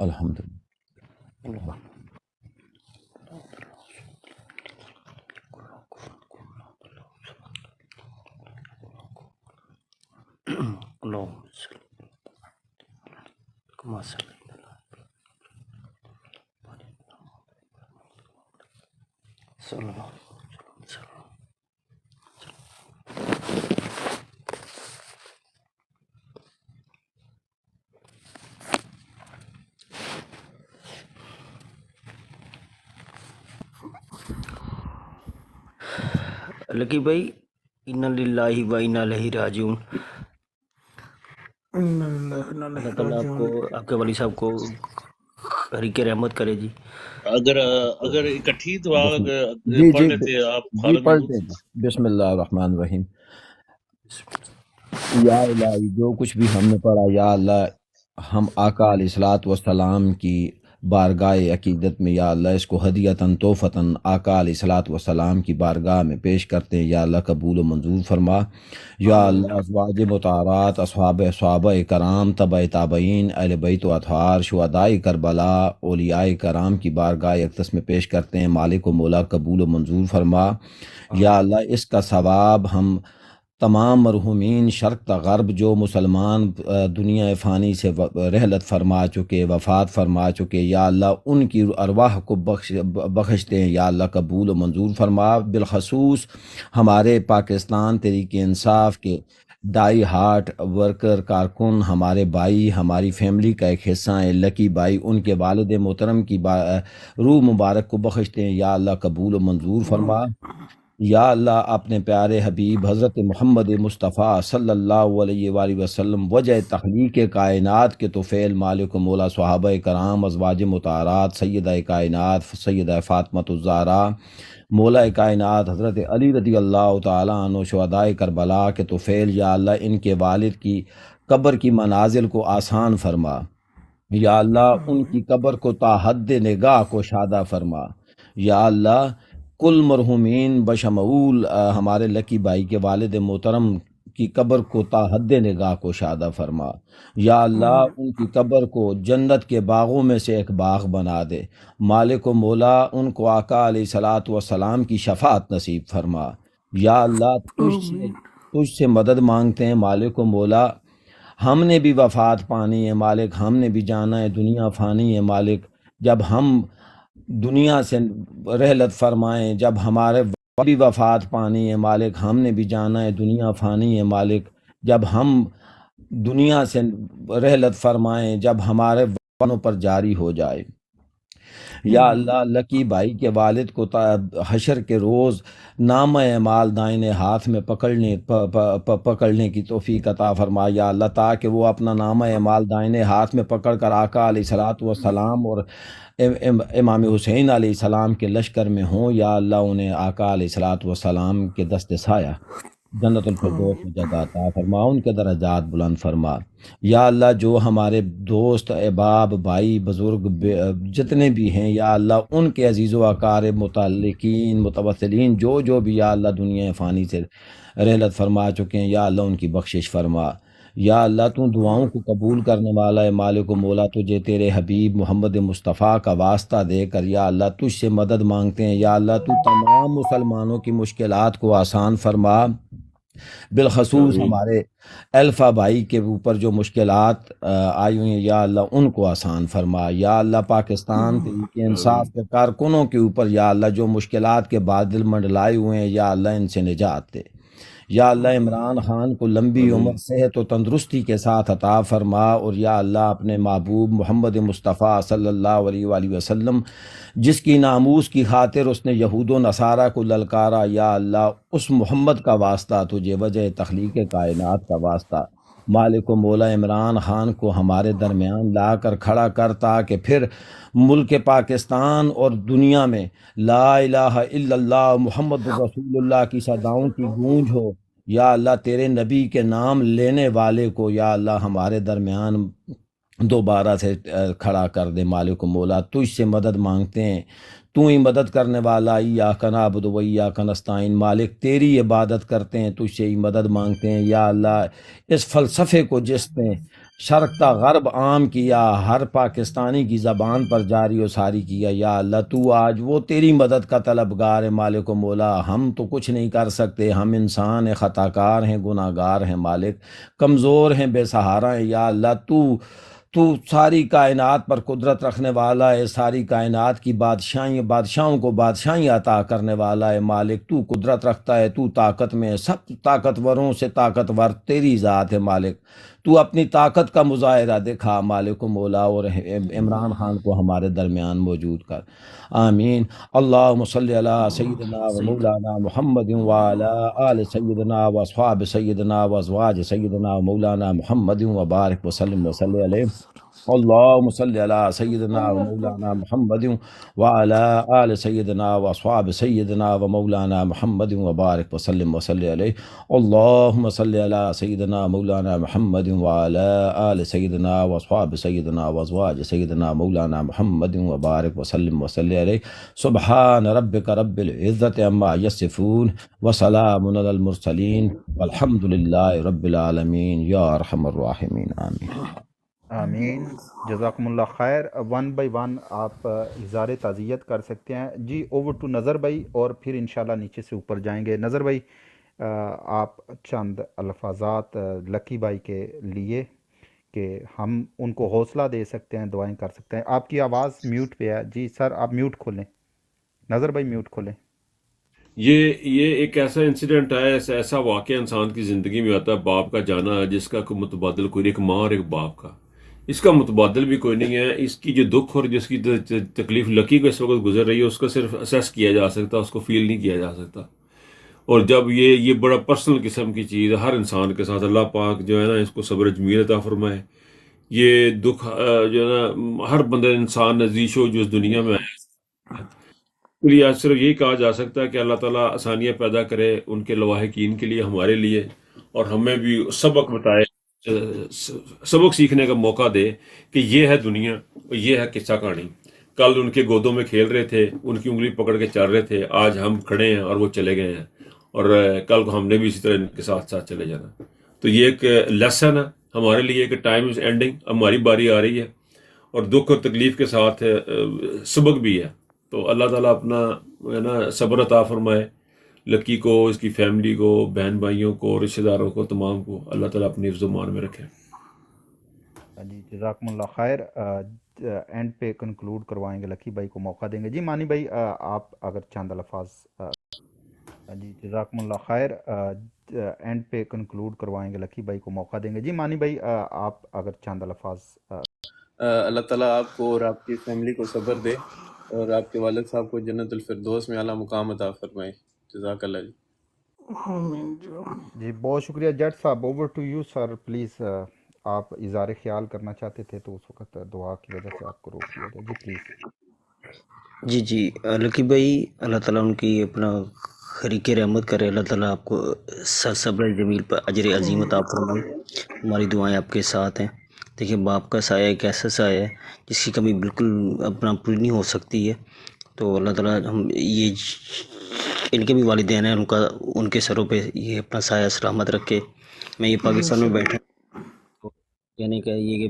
الحمدللہ اللهم كما صليت صلى الله عليه وسلم. لکی بھائی انا للہ و انا الیہ راجعون. اللہ تعالیٰ آپ کو آپ کے والد صاحب کو حریق رحمت کرے جی. اگر اکٹھی دعا جی پڑھ جی لیتے آپ جی خالد پڑھ محمود. دیں. بسم اللہ الرحمن الرحیم. یا الہی جو کچھ بھی ہم نے پڑھا یا اللہ ہم آقا علیہ الصلوۃ والسلام کی بارگاہ عقیدت میں یا اللہ اس کو ہدیتاً تحفتاً آقا علیہ الصلوۃ والسلام کی بارگاہ میں پیش کرتے ہیں. یا اللہ قبول و منظور فرما. یا اللہ ازواج مطہرات صحابہ کرام تبع تابعین اہل بیت و اطہار شہدائے کربلا اولیاء کرام کی بارگاہ اقدس میں پیش کرتے ہیں. مالک و مولا قبول و منظور فرما. یا اللہ اس کا ثواب ہم تمام مرحومین شرق تا غرب جو مسلمان دنیا فانی سے رحلت فرما چکے وفات فرما چکے یا اللہ ان کی ارواح کو بخشتے ہیں. یا اللہ قبول و منظور فرما. بالخصوص ہمارے پاکستان تحریک انصاف کے ڈائی ہارٹ ورکر کارکن ہمارے بھائی ہماری فیملی کا ایک حصہ ہیں لکی بھائی ان کے والد محترم کی روح مبارک کو بخشتے ہیں. یا اللہ قبول و منظور فرما. یا اللہ اپنے پیارے حبیب حضرت محمد مصطفیٰ صلی اللہ علیہ وآلہ وسلم وجہ تخلیق کائنات کے توفیل مالک و مولا صحابہ کرام ازواج مطہرات سیدہ کائنات سیدہ فاطمہ الزہرا مولا کائنات حضرت علی رضی اللہ تعالیٰ عنہ شہدائے کربلا کے توفیل یا اللہ ان کے والد کی قبر کی منازل کو آسان فرما. یا اللہ ان کی قبر کو تا حد نگاہ کو شادہ فرما. یا اللہ کل مرحومین بشمول ہمارے لکی بھائی کے والد محترم کی قبر کو تا حد نگاہ کو شادہ فرما. یا اللہ ان کی قبر کو جنت کے باغوں میں سے ایک باغ بنا دے. مالک و مولا ان کو آقا علیہ الصلوۃ والسلام کی شفاعت نصیب فرما. یا اللہ تجھ سے مدد مانگتے ہیں مالک و مولا. ہم نے بھی وفات پانی ہے مالک ہم نے بھی جانا ہے دنیا فانی ہے مالک. جب ہم دنیا سے رحلت فرمائیں جب ہمارے بھی وفات پانی ہے مالک ہم نے بھی جانا ہے دنیا فانی ہے مالک. جب ہم دنیا سے رحلت فرمائیں جب ہمارے وطنوں پر جاری ہو جائے. یا اللہ لکی بھائی کے والد کو حشر کے روز نامہ اعمال دائیں ہاتھ میں پکڑنے کی توفیق عطا فرما. یا اللہ تاکہ وہ اپنا نامہ اعمال دائیں ہاتھ میں پکڑ کر آقا علیہ الصلوۃ والسلام اور امام حسین علیہ السلام کے لشکر میں ہوں. یا اللہ انہیں آقا علیہ الصلوۃ والسلام کے دست سایہ جنت الفردوس میں جگہ عطا فرما ان کے درجات بلند فرما. یا اللہ جو ہمارے دوست احباب بھائی بزرگ جتنے بھی ہیں یا اللہ ان کے عزیز و اقارب متعلقین متوسلین جو بھی یا اللہ دنیا فانی سے رحلت فرما چکے ہیں یا اللہ ان کی بخشش فرما. یا اللہ تو دعاؤں کو قبول کرنے والا ہے مالک و مولا. تجھے تیرے حبیب محمد مصطفیٰ کا واسطہ دے کر یا اللہ تجھ سے مدد مانگتے ہیں. یا اللہ تو تمام مسلمانوں کی مشکلات کو آسان فرما. بالخصوص ہمارے الفا بھائی کے اوپر جو مشکلات آئی ہوئی ہیں یا اللہ ان کو آسان فرما. یا اللہ پاکستان کے انصاف کے کارکنوں کے اوپر یا اللہ جو مشکلات کے بادل منڈلائے ہوئے ہیں یا اللہ ان سے نجات دے. یا اللہ عمران خان کو لمبی عمر صحت و تندرستی کے ساتھ عطا فرما. اور یا اللہ اپنے محبوب محمد مصطفیٰ صلی اللہ علیہ وآلہ وسلم جس کی ناموس کی خاطر اس نے یہود و نصارہ کو للکارا یا اللہ اس محمد کا واسطہ تجھے وجہ تخلیق کائنات کا واسطہ مالک و مولا عمران خان کو ہمارے درمیان لا کر کھڑا کرتا کہ پھر ملک پاکستان اور دنیا میں لا الہ الا اللہ محمد رسول اللہ کی صداؤں کی گونج ہو. یا اللہ تیرے نبی کے نام لینے والے کو یا اللہ ہمارے درمیان دوبارہ سے کھڑا کر دے. مالک و مولا تجھ سے مدد مانگتے ہیں تو ہی مدد کرنے والا. ایاک نعبد و ایاک نستعین مالک تیری عبادت کرتے ہیں تجھ سے ہی مدد مانگتے ہیں. یا اللہ اس فلسفے کو جس نے شرق تا غرب عام کیا، ہر پاکستانی کی زبان پر جاری و ساری کیا۔ یا اللہ تو آج وہ تیری مدد کا طلبگار ہے مالک و مولا، ہم تو کچھ نہیں کر سکتے، ہم انسان ہیں، خطا کار ہیں، گناہ گار ہیں مالک، کمزور ہیں، بے سہارا ہیں۔ یا اللہ تو ساری کائنات پر قدرت رکھنے والا ہے، ساری کائنات کی بادشاہوں کو بادشاہی عطا کرنے والا ہے مالک، تو قدرت رکھتا ہے، تو طاقت میں ہے، سب طاقتوروں سے طاقتور تیری ذات ہے مالک، تو اپنی طاقت کا مظاہرہ دکھا مالک و مولا، اور عمران خان کو ہمارے درمیان موجود کر، آمین۔ اللہم صلی علی سیدنا و صحیح مولانا محمد وعلی آل سیدنا و اصحاب سیدنا و ازواج سیدنا و مولانا محمد وبارک وسلم وصلی علیہ۔ اللہم صلی علی سیدنا و مولانا محمد وعلی آل سیدنا و اصحاب سیدنا و مولانا محمد وبارک وسلم وصلی علیہ۔ اللہم صلی علی سیدنا مولانا محمد وعلی آل سیدنا و اصحاب سیدنا و ازواج سیدنا مولانا محمد وبارک وسلم وصلی علیہ۔ سبحان ربک رب العزت عما یصفون وسلام علی المرسلین والحمد للہ رب العالمین یا ارحم الراحمین، آمین۔ آمین، جزاکم اللہ خیر۔ ون بائی ون آپ اظہار تعزیت کر سکتے ہیں جی۔ اوور ٹو نظر بھائی، اور پھر انشاءاللہ نیچے سے اوپر جائیں گے۔ نظر بھائی آپ چند الفاظات لکی بھائی کے لیے کہ ہم ان کو حوصلہ دے سکتے ہیں، دعائیں کر سکتے ہیں۔ آپ کی آواز میوٹ پہ ہے جی سر، آپ میوٹ کھولیں، نظر بھائی میوٹ کھولیں۔ یہ ایک ایسا انسیڈنٹ ہے، ایسا واقعہ انسان کی زندگی میں آتا ہے، باپ کا جانا، جس کا کوئی متبادل کوئی نہیں، ایک ماں اور ایک باپ کا، اس کا متبادل بھی کوئی نہیں ہے۔ اس کی جو دکھ اور جس کی تکلیف لکی کو اس وقت گزر رہی ہے، اس کا صرف اسیس کیا جا سکتا، اس کو فیل نہیں کیا جا سکتا۔ اور جب یہ بڑا پرسنل قسم کی چیز ہے ہر انسان کے ساتھ، اللہ پاک جو ہے نا اس کو صبر جمیل عطا فرمائے۔ یہ دکھ جو ہے نا ہر بندہ انسان نزیش ہو جو اس دنیا میں آیا، تو لیے آج صرف یہی کہا جا سکتا ہے کہ اللہ تعالیٰ آسانیاں پیدا کرے ان کے لواحقین کے لیے، ہمارے لیے، اور ہمیں بھی سبق بتائے، سبق سیکھنے کا موقع دے کہ یہ ہے دنیا، یہ ہے قصہ کہانی۔ کل ان کے گودوں میں کھیل رہے تھے، ان کی انگلی پکڑ کے چل رہے تھے، آج ہم کھڑے ہیں اور وہ چلے گئے ہیں، اور کل کو ہم نے بھی اسی طرح ان کے ساتھ ساتھ چلے جانا۔ تو یہ ایک لیسن ہے ہمارے لیے کہ ٹائم از اینڈنگ، ہماری باری آ رہی ہے، اور دکھ اور تکلیف کے ساتھ سبق بھی ہے۔ تو اللہ تعالیٰ اپنا ہے نا صبر عطا فرمائے لکی کو، اس کی فیملی کو، بہن بھائیوں کو، رشتہ داروں کو، تمام کو اللہ تعالیٰ اپنی حفظ و امان میں رکھے۔ جی جزاکم اللہ خیر۔ اینڈ پہ کنکلوڈ کروائیں گے، لکی بھائی کو موقع دیں گے جی۔ مانی بھائی آپ اگر چند الفاظ جی جزاکم اللہ خیر۔ اینڈ پہ کنکلوڈ کروائیں گے، لکی بھائی کو موقع دیں گے جی۔ مانی بھائی آپ اگر چند الفاظ اللہ تعالیٰ آپ کو اور آپ کی فیملی کو صبر دے، اور آپ کے والد صاحب کو جنت الفردوس میں اعلیٰ مقام عطا فرمائے۔ جزاک اللہ جی۔ جی بہت شکریہ جٹ صاحب۔ Over to you sir please. آپ اظہار خیال کرنا چاہتے تھے تو اس وقت دعا کی وجہ سے آپ کو روک دیا گیا جی، پلیز۔ جی لکی بھائی، اللہ تعالیٰ ان کی اپنا خریق رحمت کرے، اللہ تعالیٰ آپ کو صبر جمیل پر اجر عظیم عطا فرمائے۔ ہماری دعائیں آپ کے ساتھ ہیں۔ دیکھیں باپ کا سایہ ایک ایسا سایہ ہے جس کی کمی بالکل اپنا پوری نہیں ہو سکتی ہے، تو اللہ تعالیٰ ہم یہ ان کے بھی والدین ہیں، ان کے سروں پہ یہ اپنا سایہ سلامت رکھے۔ میں یہ پاکستان میں بیٹھا کہنے کا یہ کہ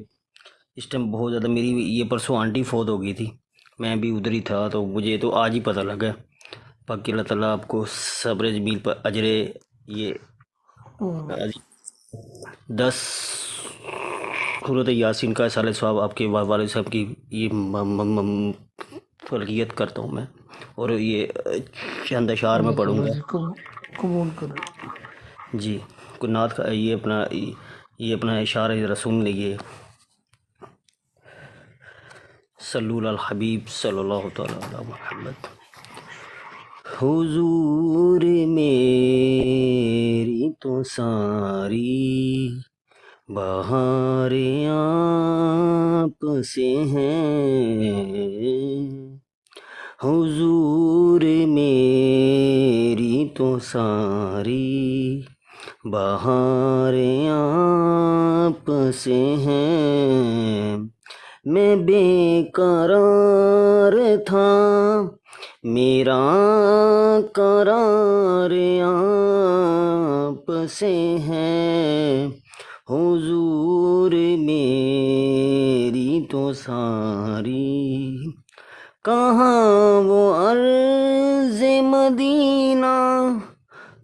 اس ٹائم بہت زیادہ میری یہ پرسوں آنٹی فوت ہو گئی تھی، میں بھی ادھر ہی تھا، تو مجھے تو آج ہی پتہ لگا۔ باقی اللہ تعالیٰ آپ کو صبر جمیل پر اجر یہ 10 سورۃ یاسین کا سال ثواب آپ کے والد صاحب کی یہ فلکیت کرتا ہوں میں، اور یہ چند اشعار میں پڑھوں گا قبول کرے جی۔ کوئی نعت کا یہ اپنا اشعار ذرا سن لیجیے۔ صلو علی الحبیب صلی اللہ تعالی علی محمد۔ حضور میری تو ساری بہاریں آپ سے ہیں، حضور میری تو ساری بہاریں آپ سے ہیں، میں بے قرار تھا میرا قرار آپ سے ہے، حضور میری تو ساری، کہاں وہ عرض مدینہ،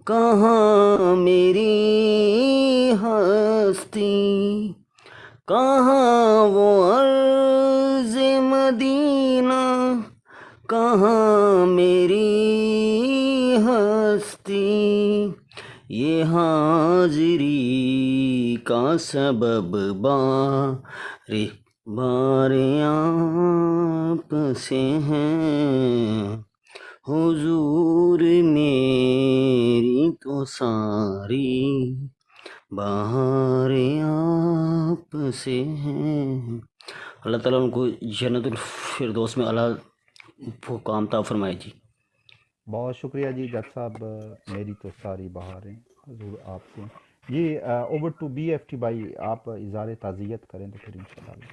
کہاں میری ہستی، کہاں وہ عرض مدینہ، کہاں میری ہستی، یہ حاضری کا سبب بار آپ سے ہے، حضور میری تو ساری بہار آپ سے ہیں۔ اللہ تعالیٰ ان کو جنت الفردوس میں اعلیٰ مقام عطا فرمائے جی۔ بہت شکریہ جی جج صاحب، میری تو ساری بہاریں حضور آپ سے ہیں۔ جی over to B F T بھائی، آپ اظہار تعزیت کریں تو پھر انشاءاللہ۔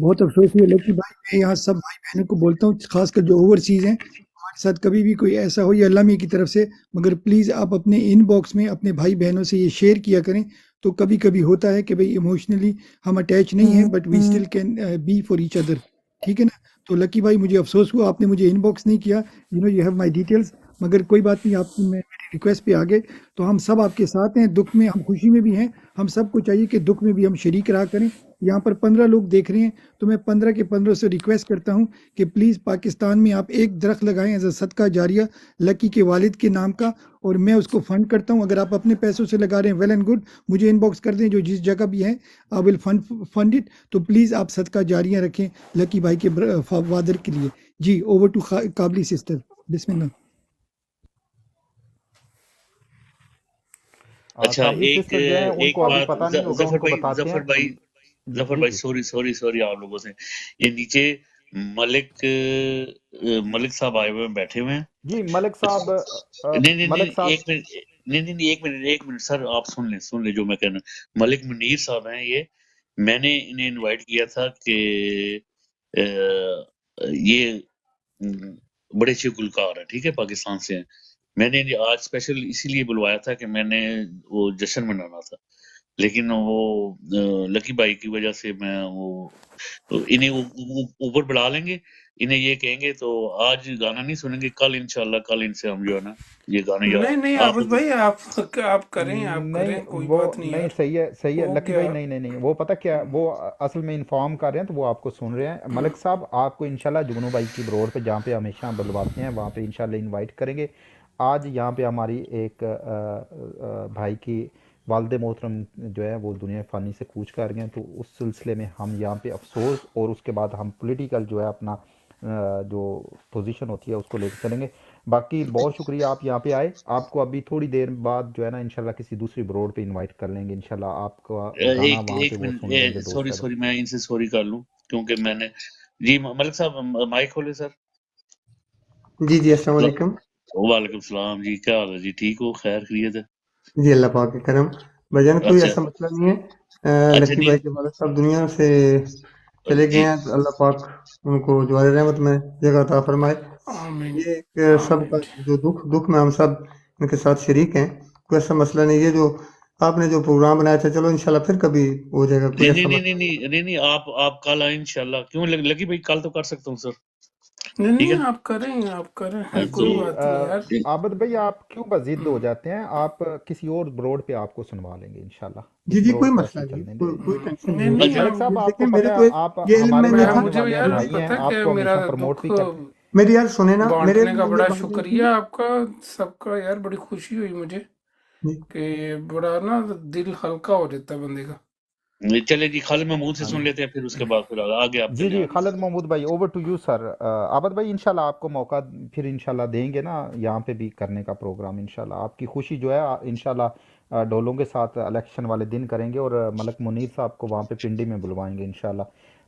بہت افسوس ہے لکی بھائی، میں یہاں سب بھائی بہنوں کو بولتا ہوں، خاص کر جو اوورسیز ہیں، ہمارے ساتھ کبھی بھی کوئی ایسا ہو یا علامہ کی طرف سے، مگر پلیز آپ اپنے ان باکس میں اپنے بھائی بہنوں سے یہ شیئر کیا کریں۔ تو کبھی کبھی ہوتا ہے کہ بھئی ایموشنلی ہم اٹیچ نہیں ہیں، but we still can be for each other, ٹھیک ہے نا؟ تو لکی بھائی مجھے افسوس ہوا آپ نے مجھے ان باکس نہیں کیا، یو ہیو مائی ڈیٹیلز، مگر کوئی بات نہیں، آپ میری ریکویسٹ پہ آ گئے تو ہم سب آپ کے ساتھ ہیں، دکھ میں ہم خوشی میں بھی ہیں، ہم سب کو چاہیے کہ دکھ میں بھی ہم شریک رہا کریں۔ یہاں پر 15 لوگ دیکھ رہے ہیں، تو میں 15 کے 15 سے ریکویسٹ کرتا ہوں کہ پلیز پاکستان میں آپ ایک درخت لگائیں ایز اے صدقہ جاریہ لکی کے والد کے نام کا، اور میں اس کو فنڈ کرتا ہوں۔ اگر آپ اپنے پیسوں سے لگا رہے ہیں ویل اینڈ گڈ، مجھے ان باکس کر دیں جو جس جگہ بھی ہے، آئی ول فنڈ اٹ۔ تو پلیز آپ صدقہ جاریہ رکھیں لکی بھائی کے فادر کے لیے۔ جی اوور ٹو قابلی سسٹر، بسم اللہ۔ اچھا قابلی ایک سسٹر جو ہیں ان ایک کو ابھی بات پتہ نہیں ہوگا، ان کو بتاتے ہیں۔ ظفر بھائی سوری آپ لوگوں سے، یہ نیچے ملک صاحب آئے ہوئے ہیں، بیٹھے ہوئے ہیں۔ جی ملک صاحب، ملک صاحب ایک منٹ سر، آپ سن لیں جو میں کہنا۔ ملک منیر صاحب ہیں، یہ میں نے انہیں انوائٹ کیا تھا کہ یہ بڑے اچھے گلوکار ہیں، ٹھیک ہے، پاکستان سے ہیں۔ میں نے آج اسپیشل اسی لیے بلوایا تھا کہ میں نے وہ جشن منانا تھا، لیکن وہ لکی بھائی کی وجہ سے میں وہ انہیں اوپر بلا لیں گے، انہیں یہ کہیں گے تو آج گانا نہیں سنیں گے، کل انشاءاللہ کل ان سے ہم جو ہے نا یہ گانے نہیں عابد بھائی آپ کریں کوئی بات نہیں نہیں، یار، صحیح ہے ہو لکی گیا۔ بھائی، نہیں وہ پتہ کیا، وہ اصل میں انفارم کر رہے ہیں تو وہ آپ کو سن رہے ہیں۔ ملک صاحب آپ کو انشاءاللہ جگنو بھائی کی روڈ پہ جہاں پہ ہمیشہ ہم بلواتے ہیں وہاں پہ انشاءاللہ انوائٹ کریں گے۔ آج یہاں پہ ہماری ایک بھائی کی والد محترم جو ہے وہ دنیا فانی سے کوچ کر گئے ہیں، تو اس سلسلے میں ہم یہاں پہ افسوس، اور اس کے بعد ہم پولیٹیکل جو ہے اپنا جو پوزیشن ہوتی ہے اس کو لے کے چلیں گے۔ باقی بہت شکریہ آپ یہاں پہ آئے، آپ کو ابھی تھوڑی دیر بعد جو ہے نا انشاءاللہ کسی دوسری بروڈ پہ انوائٹ کر لیں گے انشاءاللہ، آپ کا گانا وہاں پہ وہ سن لیں گے دوست صاحب۔ سوری میں ان سے سوری کر لوں کیونکہ میں نے جی ملک صاحب مائک کھولے سر۔ جی السلام علیکم۔ وعلیکم السلام جی، کیا حال ہے جی، ٹھیک ہو، خیر خیریت ہے؟ جی اللہ پاک کے کرم، بھجن کوئی ایسا مسئلہ نہیں ہے، لکی بھائی کے والد صاحب دنیا سے چلے گئے ہیں، تو اللہ پاک ان کو جوار رحمت میں جگہ عطا فرمائے۔ یہ ایک سب کا جو دکھ میں ہم سب ان کے ساتھ شریک ہیں، کوئی ایسا مسئلہ نہیں ہے۔ جو آپ نے جو پروگرام بنایا تھا، چلو انشاءاللہ پھر کبھی ہو جائے گا، کوئی ایسا مسئلہ نہیں آپ کل آئیں انشاءاللہ، کیوں لکی بھائی کل تو کر سکتا ہوں سر، نہیں آپ کریں کوئی بات نہیں یار۔ عابد بھائی آپ کیوں ضد ہو جاتے ہیں، آپ کسی اور بروڈ پہ آپ کو سنوا لیں گے انشاءاللہ۔ جی کوئی مسئلہ نہیں، کوئی ٹینشن نہیں ہے۔ ملک صاحب آپ کو دیکھیں میرے پتہ تو ہے آپ یہ علم ہمارے میں نہیں تھا، جاننے والے بھائی ہیں، آپ کو ہمیشہ پروموٹ بھی کرتے ہیں۔ میری یار سنیں نا، میرے بانٹنے کا بڑا شکریہ آپ کا سب کا یار، بڑی خوشی ہوئی مجھے کہ بڑا نا دل ہلکا ہو جاتا ہے بندے کا۔ چلے جی خالد محمود سے سن لیتے ہیں، پھر اس کے بعد پھر آگے آپ جی خالد محمود بھائی اوور ٹو یو سر۔ عابد بھائی انشاءاللہ آپ کو موقع پھر انشاءاللہ دیں گے نا یہاں پہ بھی کرنے کا پروگرام انشاءاللہ، آپ کی خوشی جو ہے انشاءاللہ ڈولوں کے ساتھ الیکشن والے دن کریں گے، اور ملک منیر صاحب کو وہاں پہ پنڈی میں بلوائیں گے انشاءاللہ۔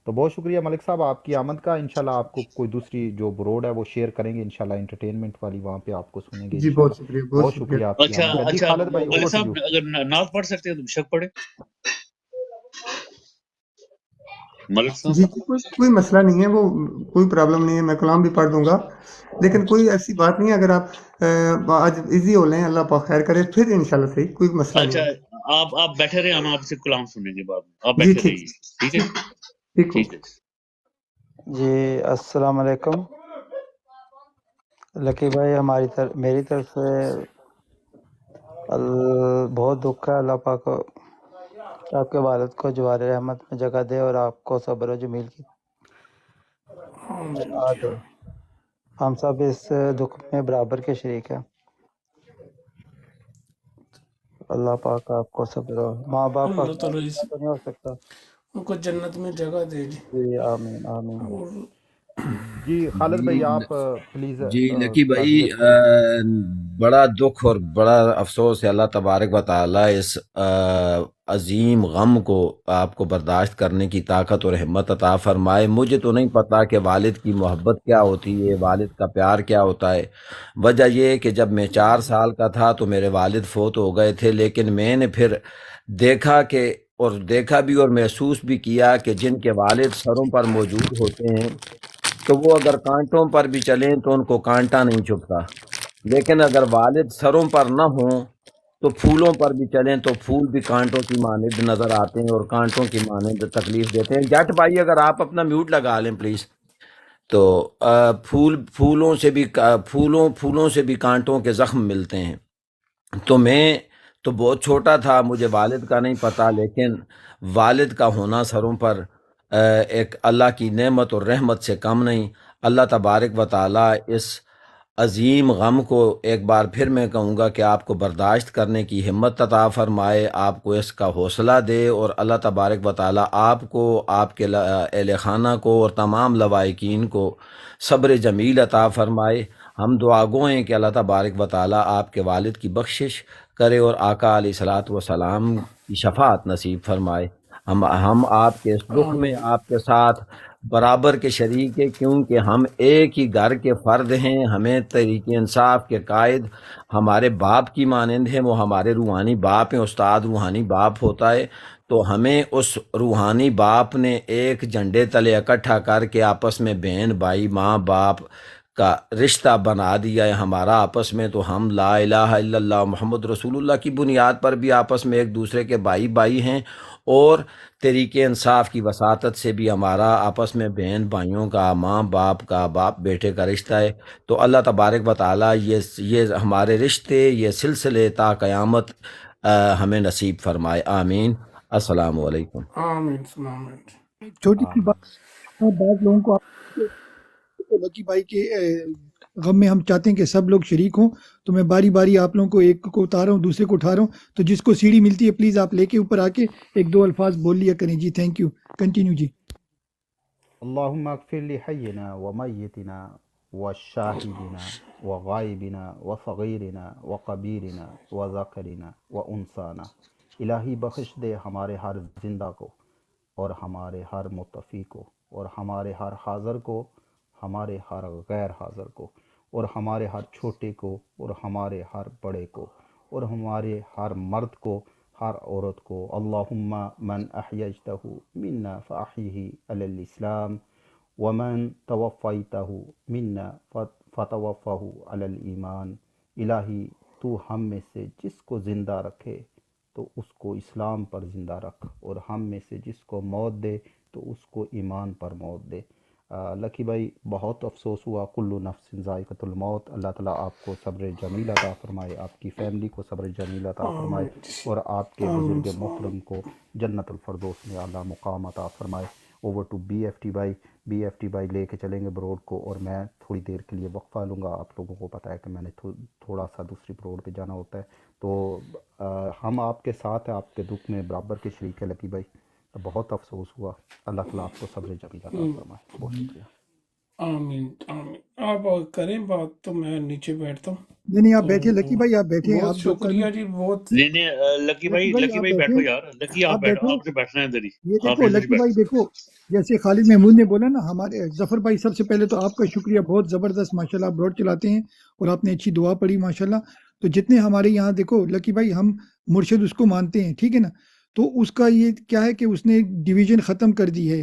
تو بہت شکریہ ملک صاحب آپ کی آمد کا، انشاءاللہ آپ کو کوئی دوسری جو بروڈ ہے وہ شیئر کریں گے انشاءاللہ، انٹرٹینمنٹ والی وہاں پہ آپ کو سنیں گے جی بہت شکریہ، بہت شکریہ آپ کی آمد کا۔ جی خالد بھائی اوور ٹو یو۔ اگر نعت پڑھ سکتے ہیں تو شک پڑھے ملک صاحب۔ جی کوئی مسئلہ نہیں ہے، وہ کوئی پرابلم نہیں ہے، میں کلام بھی پڑھ دوں گا، لیکن کوئی ایسی بات نہیں ہے۔ اگر آپ آج ایزی ہو لیں، اللہ پاک خیر کرے، پھر انشاءاللہ صحیح، کوئی مسئلہ نہیں ہے۔ آپ بیٹھے رہے, ہم آپ سے کلام سنیں گے بعد میں, آپ جی بیٹھے ٹھیک رہیے, ٹھیک ہے ٹھیک ہو ٹھیک ہے. جی السلام علیکم لکی بھائی، میری طرف سے بہت دکھ ہے. اللہ پاک آپ کے والد کو جوار رحمت میں جگہ دے اور آپ کو صبر و جمیل کی عطا دے. ہم سب اس دکھ میں برابر کے شریک ہیں. اللہ پاک آپ کو صبر و ماں باپ کا اللہ خیال تعالیٰ تو نہیں ہو سکتا. ان کو جنت میں جگہ دے جی. جی آمین آمین. اور جی خالد جی بھائی آپ پلیز جی لکی بھائی، تعزیت کریں. بڑا دکھ اور بڑا افسوس ہے. اللہ تبارک و تعالی اس عظیم غم کو آپ کو برداشت کرنے کی طاقت اور ہمت عطا فرمائے. مجھے تو نہیں پتا کہ والد کی محبت کیا ہوتی ہے، والد کا پیار کیا ہوتا ہے. وجہ یہ ہے کہ جب میں 4 سال کا تھا تو میرے والد فوت ہو گئے تھے، لیکن میں نے پھر دیکھا بھی اور محسوس بھی کیا کہ جن کے والد سروں پر موجود ہوتے ہیں تو وہ اگر کانٹوں پر بھی چلیں تو ان کو کانٹا نہیں چبھتا، لیکن اگر والد سروں پر نہ ہوں تو پھولوں پر بھی چلیں تو پھول بھی کانٹوں کی مانند نظر آتے ہیں اور کانٹوں کی مانند تکلیف دیتے ہیں. جٹ بھائی اگر آپ اپنا میوٹ لگا لیں پلیز. تو پھولوں سے بھی کانٹوں کے زخم ملتے ہیں. تو میں تو بہت چھوٹا تھا، مجھے والد کا نہیں پتا، لیکن والد کا ہونا سروں پر ایک اللہ کی نعمت اور رحمت سے کم نہیں. اللہ تبارک و تعالی اس عظیم غم کو ایک بار پھر میں کہوں گا کہ آپ کو برداشت کرنے کی ہمت عطا فرمائے، آپ کو اس کا حوصلہ دے، اور اللہ تبارک و تعالی آپ کو، آپ کے اہل خانہ کو اور تمام لوائقین کو صبر جمیل عطا فرمائے. ہم دعا گو ہیں کہ اللہ تبارک و تعالی آپ کے والد کی بخشش کرے اور آقا علیہ الصلوۃ والسلام کی شفاعت نصیب فرمائے. ہم آپ کے اس دکھ میں آپ کے ساتھ برابر کے شریک ہیں، کیونکہ ہم ایک ہی گھر کے فرد ہیں. ہمیں طریق انصاف کے قائد ہمارے باپ کی مانند ہیں، وہ ہمارے روحانی باپ ہیں. استاد روحانی باپ ہوتا ہے، تو ہمیں اس روحانی باپ نے ایک جھنڈے تلے اکٹھا کر کے آپس میں بہن بھائی ماں باپ کا رشتہ بنا دیا ہے ہمارا آپس میں. تو ہم لا الہ الا اللہ محمد رسول اللہ کی بنیاد پر بھی آپس میں ایک دوسرے کے بھائی ہیں، اور طریق انصاف کی وساطت سے بھی ہمارا آپس میں بہن بھائیوں کا، ماں باپ کا، باپ بیٹے کا رشتہ ہے. تو اللہ تبارک و تعالی یہ ہمارے رشتے، یہ سلسلے تا قیامت ہمیں نصیب فرمائے. آمین. السلام علیکم. آمین سلام. ایک چھوٹی سی بات، بعض لوگوں کو لکی بھائی کے غم میں ہم چاہتے ہیں کہ سب لوگ شریک ہوں، تو میں باری باری آپ لوگوں کو ایک کو اتار رہا ہوں، دوسرے کو اٹھا رہا ہوں. تو جس کو سیڑھی ملتی ہے پلیز آپ لے کے اوپر آ کے 1-2 الفاظ بول لیا کریں. جی تھینک یو. کنٹینیو جی. اللہم اغفر لحینا ومیتنا وشاہدنا وغائبنا وصغیرنا وقبیرنا وذکرنا وانسانا. الہی بخش دے ہمارے ہر زندہ کو اور ہمارے ہر متفی کو اور ہمارے ہر حاضر کو، ہمارے ہر غیر حاضر کو، اور ہمارے ہر چھوٹے کو اور ہمارے ہر بڑے کو، اور ہمارے ہر مرد کو، ہر عورت کو. اللہم من احیجتہ منا فاحیہ علی الاسلام ومن توفیتہ منا فتوفہ علی الایمان. الہی تو ہم میں سے جس کو زندہ رکھے تو اس کو اسلام پر زندہ رکھ، اور ہم میں سے جس کو موت دے تو اس کو ایمان پر موت دے. لکی بھائی بہت افسوس ہوا. کل نفس ذائقۃ الموت. اللہ تعالیٰ آپ کو صبر جمیل عطا فرمائے، آپ کی فیملی کو صبر جمیل عطا فرمائے، اور آپ کے بزرگ محترم کو جنت الفردوس میں اعلیٰ مقام عطا فرمائے. Over to B F T بھائی لے کے چلیں گے بروڈ کو، اور میں تھوڑی دیر کے لیے وقفہ لوں گا. آپ لوگوں کو پتہ ہے کہ میں نے تھوڑا سا دوسری بروڈ پہ جانا ہوتا ہے. تو ہم آپ کے ساتھ ہیں، آپ کے دکھ میں برابر کے شریک ہے لکی بھائی. بہت افسوس ہوا. اللہ تعالیٰ آپ کو صبر جمیل عطا فرمائے. بہت شکریہ. آمین آمین. آپ کریں بات تو میں نیچے بیٹھتا ہوں. نہیں آپ بیٹھے لکی بھائی، آپ بیٹھے. بہت آپ جو شکریہ جی. بہت نہیں لکی بھائی بیٹھو یار. لکی آپ بیٹھو، آپ سے بیٹھنا ہے ادھر ہی. یہ آپ دیکھو ادھر ہی لکی بھائی، بیٹھو. دیکھو جیسے خالد محمود نے بولا نا، ہمارے ظفر بھائی سب سے پہلے تو آپ کا شکریہ، بہت زبردست ماشاءاللہ آپ بروڈ چلاتے ہیں اور آپ نے اچھی دعا پڑھی ماشاءاللہ. تو جتنے ہمارے یہاں دیکھو لکی بھائی، ہم مرشد اس کو مانتے ہیں، ٹھیک ہے نا. تو اس کا یہ کیا ہے کہ اس نے ڈویژن ختم کر دی ہے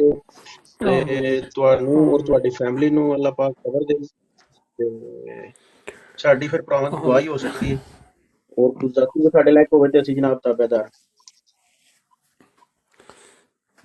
ਦੇ ਤੇ ਤੁਹਾਨੂੰ ਔਰ ਤੁਹਾਡੀ ਫੈਮਿਲੀ ਨੂੰ ਅੱਲਾਹ ਪਾਕ ਕਬਰ ਦੇ ਤੇ ਸਾਡੀ ਫਿਰ ਭਰਾਵਾਂ ਦੀ ਦੁਆ ਹੀ ਹੋ ਸਕਦੀ ਹੈ ਔਰ ਕੁਝ ਜ਼ਾਤੀ ਸਾਡੇ ਲਾਇਕ ਹੋਵੇ ਤੇ ਅਸੀਂ ਜਨਾਬ ਤਾਬੇਦਾਰ।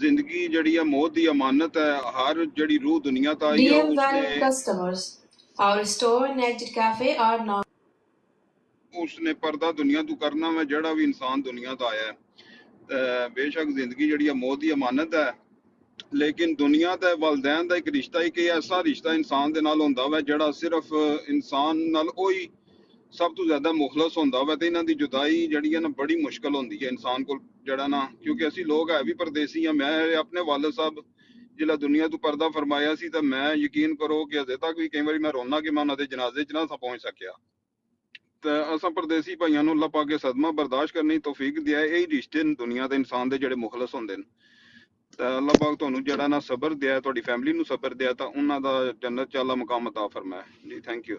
ਜ਼ਿੰਦਗੀ ਜਿਹੜੀ ਆ ਮੌਤ ਦੀ ਅਮਾਨਤ ਹੈ, ਹਰ ਜਿਹੜੀ ਰੂਹ ਦੁਨੀਆ ਤੋਂ ਆਈ ਆ Dear valued customers, our store and exit cafe are now ਉਸਨੇ ਪਰਦਾ ਦੁਨੀਆ ਤੋਂ ਕਰਨਾ ਵਾ, ਜਿਹੜਾ ਵੀ ਇਨਸਾਨ ਦੁਨੀਆ ਤੋਂ ਆਇਆ ਹੈ। ਬੇਸ਼ੱਕ ਜ਼ਿੰਦਗੀ ਜਿਹੜੀ ਆ ਮੌਤ ਦੀ ਅਮਾਨਤ ਹੈ, ਲੇਕਿਨ ਦੁਨੀਆ ਤੇ ਵਾਲਦੈਨ ਦਾ ਇੱਕ ਰਿਸ਼ਤਾ ਹੀ ਕਿ ਐਸਾ ਰਿਸ਼ਤਾ ਇਨਸਾਨ ਦੇ ਨਾਲ ਹੁੰਦਾ ਵਾ ਜਿਹੜਾ ਸਿਰਫ ਇਨਸਾਨ ਨਾਲ ਉਹੀ ਸਭ ਤੋਂ ਜ਼ਿਆਦਾ ਮੁਖਲਸ ਹੁੰਦਾ ਵਾ। ਤੇ ਇਹਨਾਂ ਦੀ ਜੁਦਾਈ ਜਿਹੜੀ ਹੈ ਨਾ ਬੜੀ ਮੁਸ਼ਕਲ ਹੁੰਦੀ ਹੈ ਇਨਸਾਨ ਕੋਲ, ਜਿਹੜਾ ਨਾ, ਕਿਉਂਕਿ ਅਸੀਂ ਲੋਕ ਹੈ ਵੀ ਪਰਦੇਸੀ ਆ। ਮੈਂ ਆਪਣੇ ਵਾਲਿਦ ਸਾਹਿਬ ਜਿਹੜਾ ਦੁਨੀਆ ਤੋਂ ਪਰਦਾ ਫਰਮਾਇਆ ਸੀ, ਤਾਂ ਮੈਂ ਯਕੀਨ ਕਰੋ ਕਿ ਅਜੇ ਤੱਕ ਵੀ ਕਈ ਵਾਰੀ ਮੈਂ ਰੋਣਾ ਕਿ ਮੈਂ ਉਹਨਾਂ ਦੇ ਜਨਾਜ਼ੇ 'ਚ ਨਾ ਪਹੁੰਚ ਸਕਿਆ। ਤਾਂ ਅਸਾਂ ਪਰਦੇਸੀ ਭਾਈਆਂ ਨੂੰ ਅੱਲਾਹ ਪਾਕ ਸਦਮਾ ਬਰਦਾਸ਼ਤ ਕਰਨੀ ਦੀ ਤੌਫੀਕ ਦਿਆ। ਇਹ ਰਿਸ਼ਤੇ ਨੇ ਦੁਨੀਆ ਦੇ ਇਨਸਾਨ ਦੇ ਜਿਹੜੇ ਮੁਖਲਸ ਹੁੰਦੇ ਨੇ। ਤਾਂ ਅੱਲਾਹ ਪਾਕ ਤੁਹਾਨੂੰ ਜਿਹੜਾ ਨਾ ਸਬਰ ਦਿਆ, ਤੁਹਾਡੀ ਫੈਮਿਲੀ ਨੂੰ ਸਬਰ ਦਿਆ, ਤਾਂ ਉਹਨਾਂ ਦਾ ਜੰਨਤ 'ਚ ਅੱਲਾਹ ਮੁਕਾਮ ਅਤਾ ਫਰਮਾਏ ਜੀ। Thank you.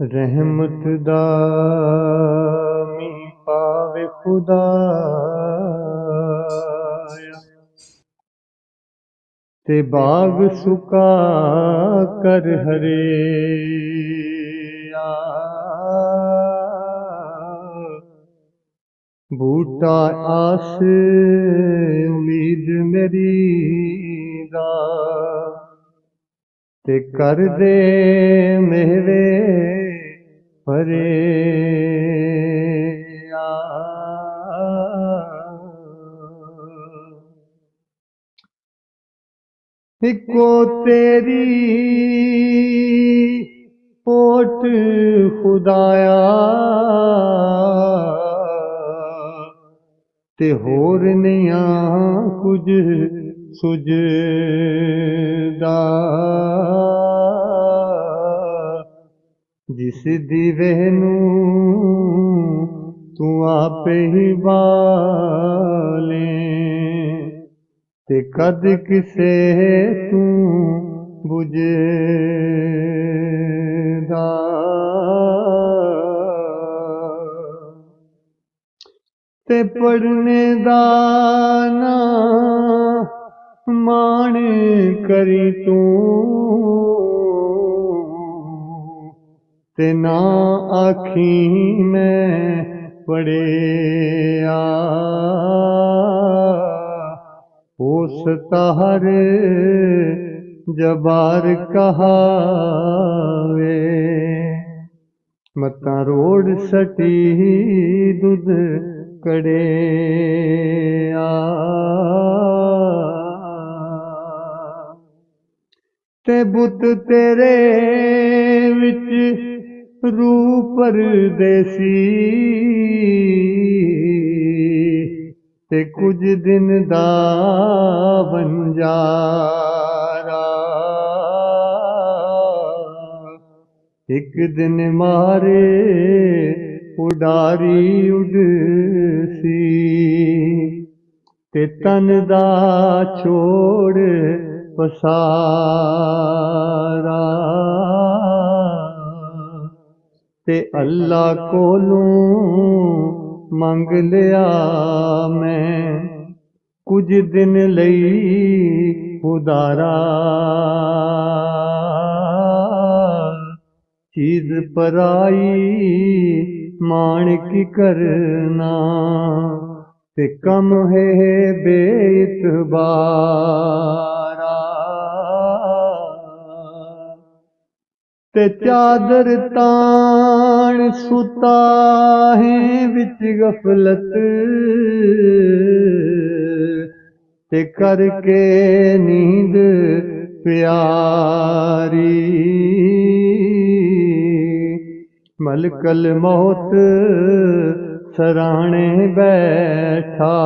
ਰਹਿਮਤ ਦਾ ਮੀਂਹ ਪਾਵੇ ਖੁਦਾਇਆ, ਤੇ ਬਾਗ ਸੁਕਾ ਕਰ ਹਰਿਆ, ਬੂਟਾ ਆਸ ਉਮੀਦ ਮੇਰੀ ਦਾ, ਤੇ ਕਰ ਦੇ ਮੇਵੇ ਭਰਿਆ। ਇੱਕੋ ਤੇਰੀ ਓਟ ਖੁਦਾਇਆ, ਤੇ ਹੋਰ ਨਿਆ ਕੁਝ ਸੁਝਦਾ, ਜਿਸ ਦੀਵੇ ਨੂੰ ਤੂੰ ਆਪੇ ਹੀ ਬਾਲੇ, ਤੇ ਕਦ ਕਿਸੇ ਤੂੰ ਬੁਝਦਾ। ਤੇ ਪੜਨੇ ਦਾ ਨਾ ਮਾਣ ਕਰੀ ਤੂੰ, ਤੇ ਨਾ ਆਖੀ ਮੈਂ ਪੜਿਆ, ਉਸ ਤਾਹਰ ਜਬਾਰ ਕਹਾਵੇ, ਮਤਾਂ ਰੋੜ ਸਟੀ ਦੁੱਧ ਕੜਿਆ। ਤੇ ਬੁੱਤ ਤੇਰੇ ਵਿੱਚ ਰੂਹ ਪਰਦੇਸੀ, ਤੇ ਕੁਝ ਦਿਨ ਦਾ ਬੰਜਾਰਾ, ਇੱਕ ਦਿਨ ਮਾਰੇ ਉਡਾਰੀ ਉਡਸੀ, ਤੇ ਤਨ ਦਾ ਛੋੜ ਪਸਾਰਾ, ਤੇ ਅੱਲਾ ਕੋਲੋਂ ਮੰਗ ਲਿਆ ਮੈਂ ਕੁਝ ਦਿਨ ਲਈ ਉਦਾਰਾ, ਚੀਜ਼ ਪਰਾਈ ਮਾਣ ਕੀ ਕਰਨਾ, ਤੇ ਕਮ ਹੈ ਬੇਇਤਬਾਰਾ, ਤੇ ਚਾਦਰ ਤਾਣ ਸੁਤਾ ਹੈ ਵਿੱਚ ਗਫਲਤ, ਤੇ ਕਰਕੇ ਨੀਂਦ ਪਿਆਰੀ, ਮਲਕਲ ਮੌਤ ਸਰਾਣੇ ਬੈਠਾ,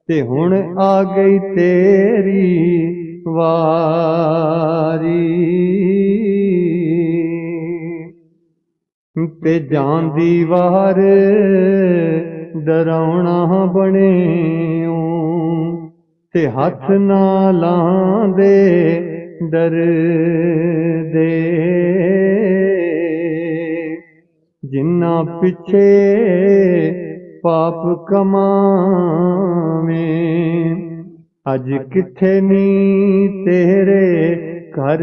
ਤੇ ਹੁਣ ਆ ਗਈ ਤੇਰੀ ਵਾਰੀ, ਤੇ ਜਾਨ ਦੀ ਵਾਰ ਡਰਾਉਣਾ ਬਣਿਓ, ਤੇ ਹੱਥ ਨਾ ਲਾਂਦੇ ਡਰਦੇ, ਜਿੰਨਾ ਪਿੱਛੇ ਪਾਪ ਕਮਾਵੇਂ, ਅੱਜ ਕਿੱਥੇ ਨੀ ਤੇਰੇ ਘਰ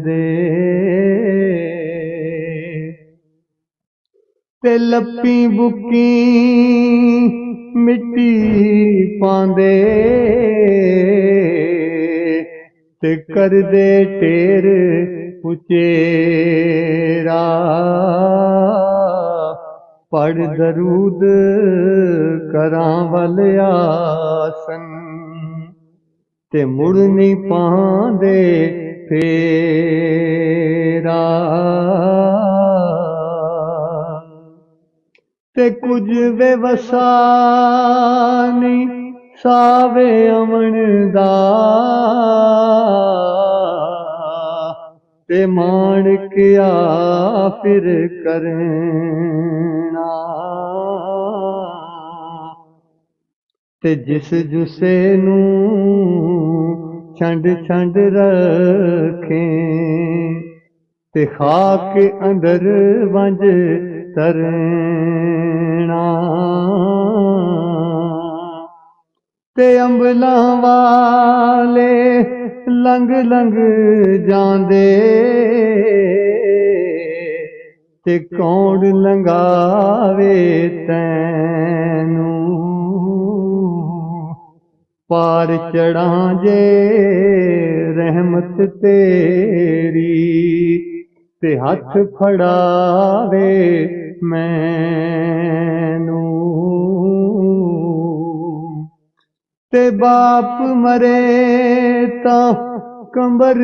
ਦੇ, ਤੇ ਲੱਪੀ ਬੁੱਕੀ ਮਿੱਟੀ ਪਾਉਂਦੇ, ਤੇ ਕਰਦੇ ਢੇਰ ਉਚੇਰਾ, ਪੜ ਦਰੂਦ ਕਰਾਂ ਵੱਲ ਆਸਨ, ਤੇ ਮੁੜ ਨਹੀਂ ਪਾਉਂਦੇ ਫੇਰਾ, ਤੇ ਕੁਝ ਬੇਵਸਾ ਨਹੀਂ ਸਾਵੇ ਅਮਨ ਦਾ, ਤੇ ਮਾਣਕਿਆ ਫਿਰ ਕਰਨਾ, ਤੇ ਜਿਸ ਜੁਸੇ ਨੂੰ ਛੰਡ ਛੰਡ ਰੱਖੇ, ਤੇ ਖਾਕ ਅੰਦਰ ਵੰਜ ਤਰਣਾ ਤੇ ਅੰਬਲਾਂ ਵਾਲੇ ਲੰਘ ਲੰਘ ਜਾਂਦੇ ਤੇ ਕੌਣ ਲੰਘਾਵੇ ਤੈਨੂੰ ਪਾਰ ਚੜਾਂ ਜੇ ਰਹਿਮਤ ਤੇਰੀ ਤੇ ਹੱਥ ਫੜਾਵੇ ਮੈਨੂੰ ਤੇ ਬਾਪ ਮਰੇ ਤਾਂ ਕੰਬਰ